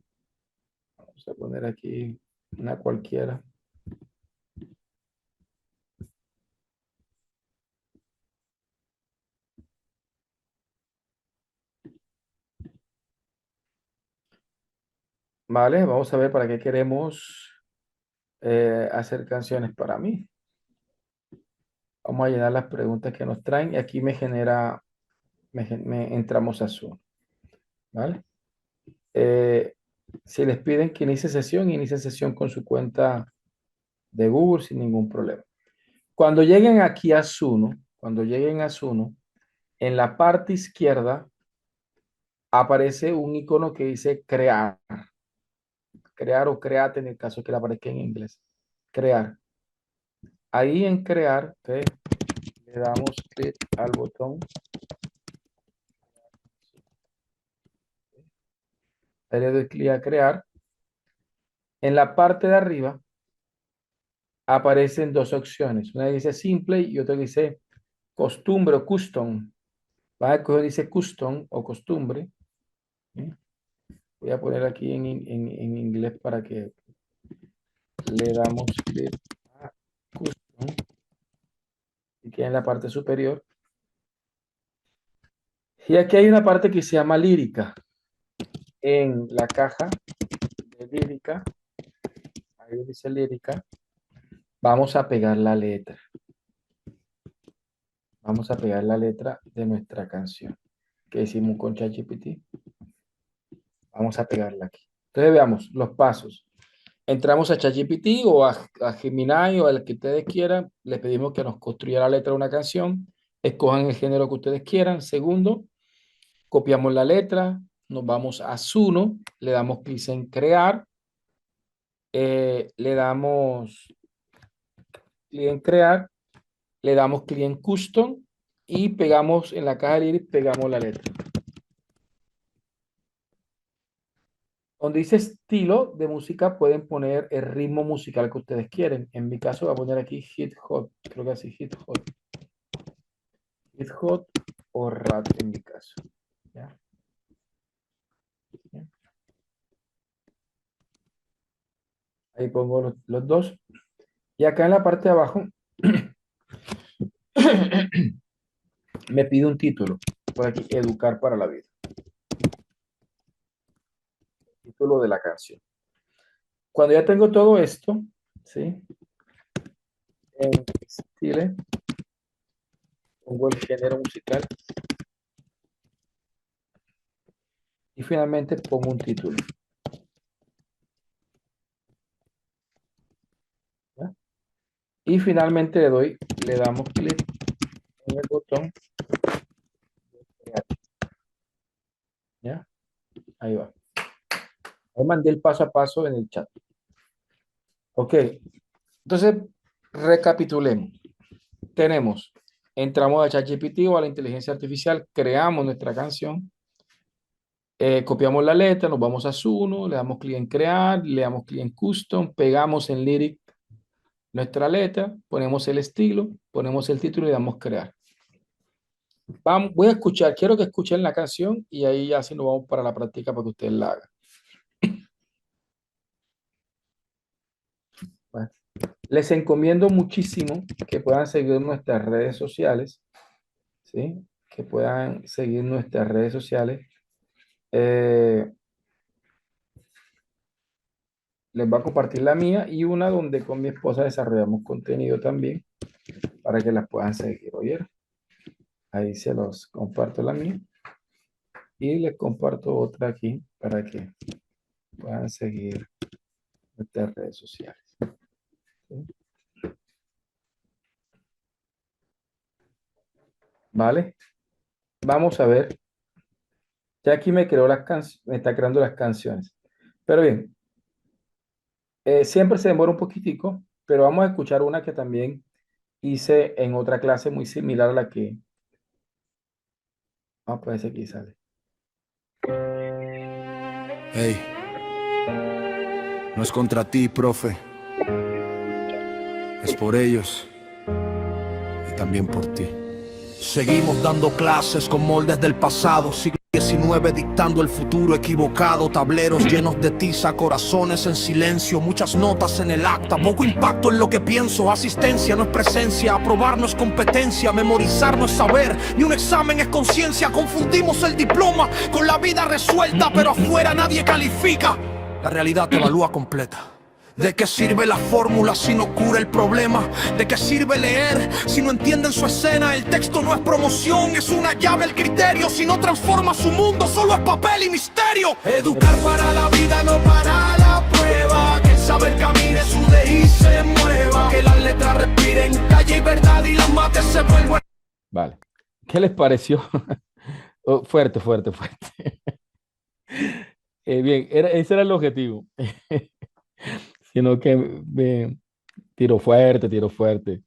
Vamos a poner aquí una cualquiera. Vale, vamos a ver para qué queremos hacer canciones para mí. Vamos a llenar las preguntas que nos traen y aquí me genera, entramos a Zoom. ¿Vale? Si les piden que inicie sesión con su cuenta de Google sin ningún problema. Cuando lleguen aquí a Suno, en la parte izquierda aparece un icono que dice crear o create en el caso que le aparezca en inglés. Crear. Ahí en crear, ¿okay? Le damos clic al botón. Ahí le doy clic a crear. En la parte de arriba aparecen dos opciones. Una dice simple y otra dice costumbre o custom. Va a coger, dice custom o costumbre. ¿Sí? Voy a poner aquí en inglés para que le damos clic a custom y queda en la parte superior. Y aquí hay una parte que se llama lírica. En la caja de lírica, ahí dice lírica, vamos a pegar la letra. Vamos a pegar la letra de nuestra canción que hicimos con ChatGPT. Vamos a pegarla aquí. Entonces veamos los pasos. Entramos a ChatGPT o a Gemini o al que ustedes quieran. Les pedimos que nos construya la letra de una canción. Escojan el género que ustedes quieran. Segundo, copiamos la letra. Nos vamos a Suno. Le damos clic en crear. Le damos clic en crear. Le damos clic en custom. y pegamos en la caja del iris, pegamos la letra. Donde dice estilo de música, pueden poner el ritmo musical que ustedes quieren. En mi caso voy a poner aquí hip hop, creo que así, hip hop o rap en mi caso. ¿Ya? ¿Ya? Ahí pongo los dos. Y acá en la parte de abajo me pide un título. Por aquí, Educar para la vida. Título de la canción. Cuando ya tengo todo esto, ¿sí? En estilo, pongo el género musical y finalmente pongo un título. ¿Ya? Y finalmente le damos clic en el botón. ¿Ya? Ahí va. Ahí mandé el paso a paso en el chat. Ok. Entonces, recapitulemos. Tenemos, entramos a ChatGPT o a la inteligencia artificial, creamos nuestra canción, copiamos la letra, nos vamos a Suno, le damos clic en crear, le damos clic en custom, pegamos en Lyric nuestra letra, ponemos el estilo, ponemos el título y le damos crear. Voy a escuchar, quiero que escuchen la canción y ahí ya si nos vamos para la práctica para que ustedes la hagan. Bueno, les encomiendo muchísimo que puedan seguir nuestras redes sociales, ¿sí? Que puedan seguir nuestras redes sociales. Les voy a compartir la mía y una donde con mi esposa desarrollamos contenido también para que las puedan seguir. ¿Oyeron? Ahí se los comparto la mía y les comparto otra aquí para que puedan seguir nuestras redes sociales. ¿Sí? ¿Vale? Vamos a ver. Ya aquí me creó me está creando las canciones. Pero bien, siempre se demora un poquitico, pero vamos a escuchar una que también hice en otra clase muy similar a la que... Ah, pues aquí sale. Hey, no es contra ti, profe. Es por ellos y también por ti. Seguimos dando clases con moldes del pasado, siglo XIX dictando el futuro equivocado. Tableros llenos de tiza, corazones en silencio, muchas notas en el acta, poco impacto en lo que pienso. Asistencia no es presencia, aprobar no es competencia, memorizar no es saber, ni un examen es conciencia. Confundimos el diploma con la vida resuelta, pero afuera nadie califica. La realidad te evalúa completa. ¿De qué sirve la fórmula si no cura el problema? ¿De qué sirve leer si no entienden su escena? El texto no es promoción, es una llave al criterio. Si no transforma su mundo, solo es papel y misterio. Educar para la vida, no para la prueba. Que el saber camine, sude y se mueva. Que las letras respiren calle y verdad y las mates se vuelvan. Vale. ¿Qué les pareció? Oh, fuerte, fuerte, fuerte. Bien, ese era el objetivo. Sino que me tiró fuerte, tiró fuerte.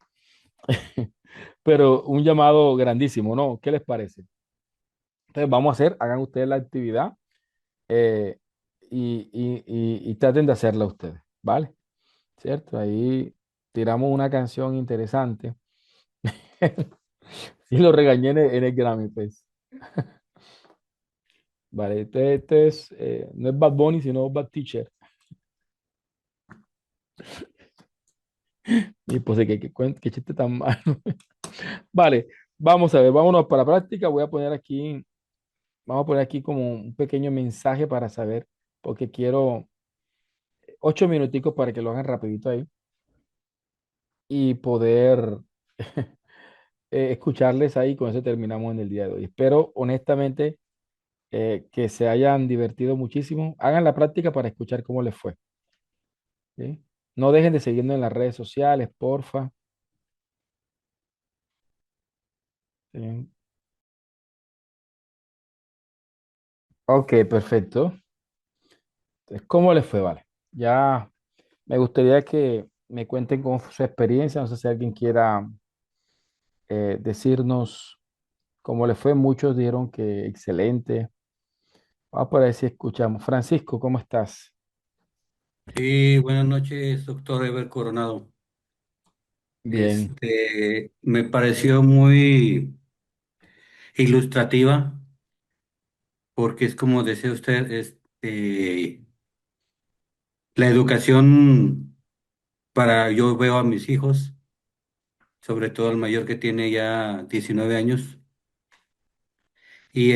Pero un llamado grandísimo, ¿no? ¿Qué les parece? Entonces vamos a hacer, hagan ustedes la actividad eh, y traten de hacerla ustedes, ¿vale? ¿Cierto? Ahí tiramos una canción interesante. Y lo regañé en el Grammy, pues. Vale, no es Bad Bunny, sino Bad Teacher. Y pues, qué chiste tan malo. Vale, vamos a ver, vámonos para la práctica. Vamos a poner aquí como un pequeño mensaje para saber, porque quiero 8 minuticos para que lo hagan rapidito ahí y poder escucharles ahí. Con eso terminamos en el día de hoy. Espero honestamente que se hayan divertido muchísimo. Hagan la práctica para escuchar cómo les fue. ¿Sí? No dejen de seguirnos en las redes sociales, porfa. ¿Sí? Ok, perfecto. Entonces, ¿cómo les fue? Vale. Ya me gustaría que me cuenten con su experiencia. No sé si alguien quiera decirnos ¿Cómo le fue? Muchos dijeron que excelente. Vamos a ver si escuchamos. Francisco, ¿cómo estás? Sí, buenas noches, doctor Ever Coronado. Bien, Me pareció muy ilustrativa porque es como decía usted, la educación para, yo veo a mis hijos, sobre todo el mayor que tiene ya 19 años, y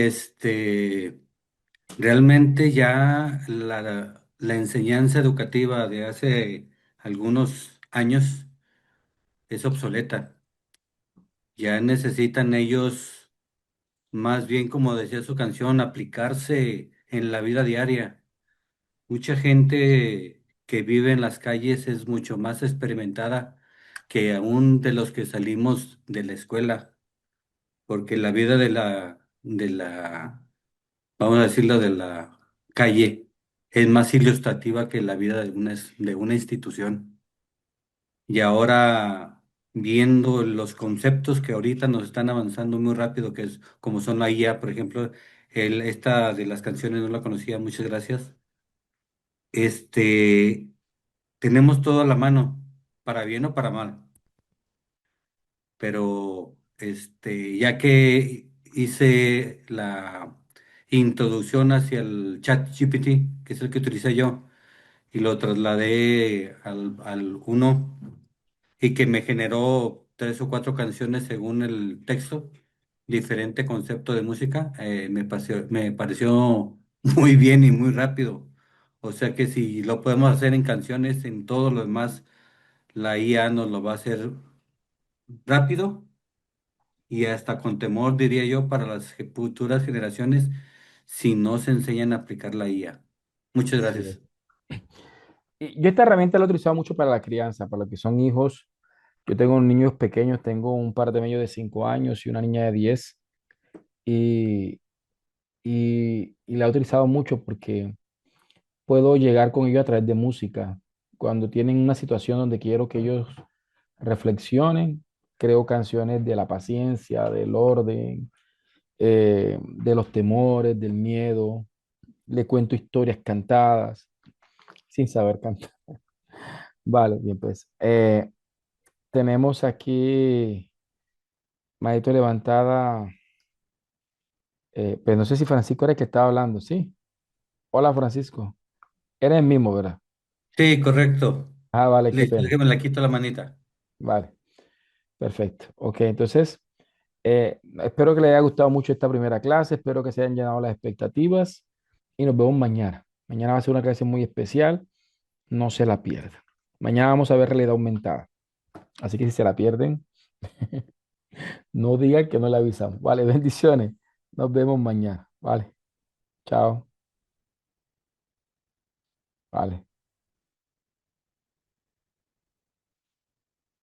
realmente ya la enseñanza educativa de hace algunos años es obsoleta. Ya necesitan ellos, más bien como decía su canción, aplicarse en la vida diaria. Mucha gente que vive en las calles es mucho más experimentada que aún de los que salimos de la escuela, porque la vida vamos a decirlo, de la calle es más ilustrativa que la vida de una institución. Y ahora, viendo los conceptos que ahorita nos están avanzando muy rápido, que es como son la IA, por ejemplo, esta de las canciones no la conocía, muchas gracias. Este, tenemos todo a la mano, para bien o para mal, pero ya que hice la introducción hacia el chat GPT, que es el que utilicé yo, y lo trasladé al uno y que me generó tres o cuatro canciones según el texto, diferente concepto de música, me pareció muy bien y muy rápido. O sea que si lo podemos hacer en canciones, en todo lo demás, la IA nos lo va a hacer rápido y hasta con temor, diría yo, para las futuras generaciones, si no se enseñan a aplicar la IA. Muchas así es. gracias. Y yo esta herramienta la he utilizado mucho para la crianza, para los que son hijos. Yo tengo niños pequeños, tengo un par de ellos de 5 años y una niña de 10 y, y la he utilizado mucho porque puedo llegar con ellos a través de música. Cuando tienen una situación donde quiero que ellos reflexionen, creo canciones de la paciencia, del orden, de los temores, del miedo. Le cuento historias cantadas sin saber cantar. Vale, bien, pues. Tenemos aquí, manito levantada. Pues no sé si Francisco era el que estaba hablando, ¿sí? Hola, Francisco. Eres el mismo, ¿verdad? Sí, correcto. Ah, vale, qué Listo, pena. déjeme la quito la manita. Vale, perfecto. Ok, entonces, espero que les haya gustado mucho esta primera clase, espero que se hayan llenado las expectativas y nos vemos mañana. Mañana va a ser una clase muy especial, no se la pierdan. Mañana vamos a ver realidad aumentada, así que si se la pierden, no digan que no le avisamos. Vale, bendiciones. Nos vemos mañana. Vale, chao. Vale.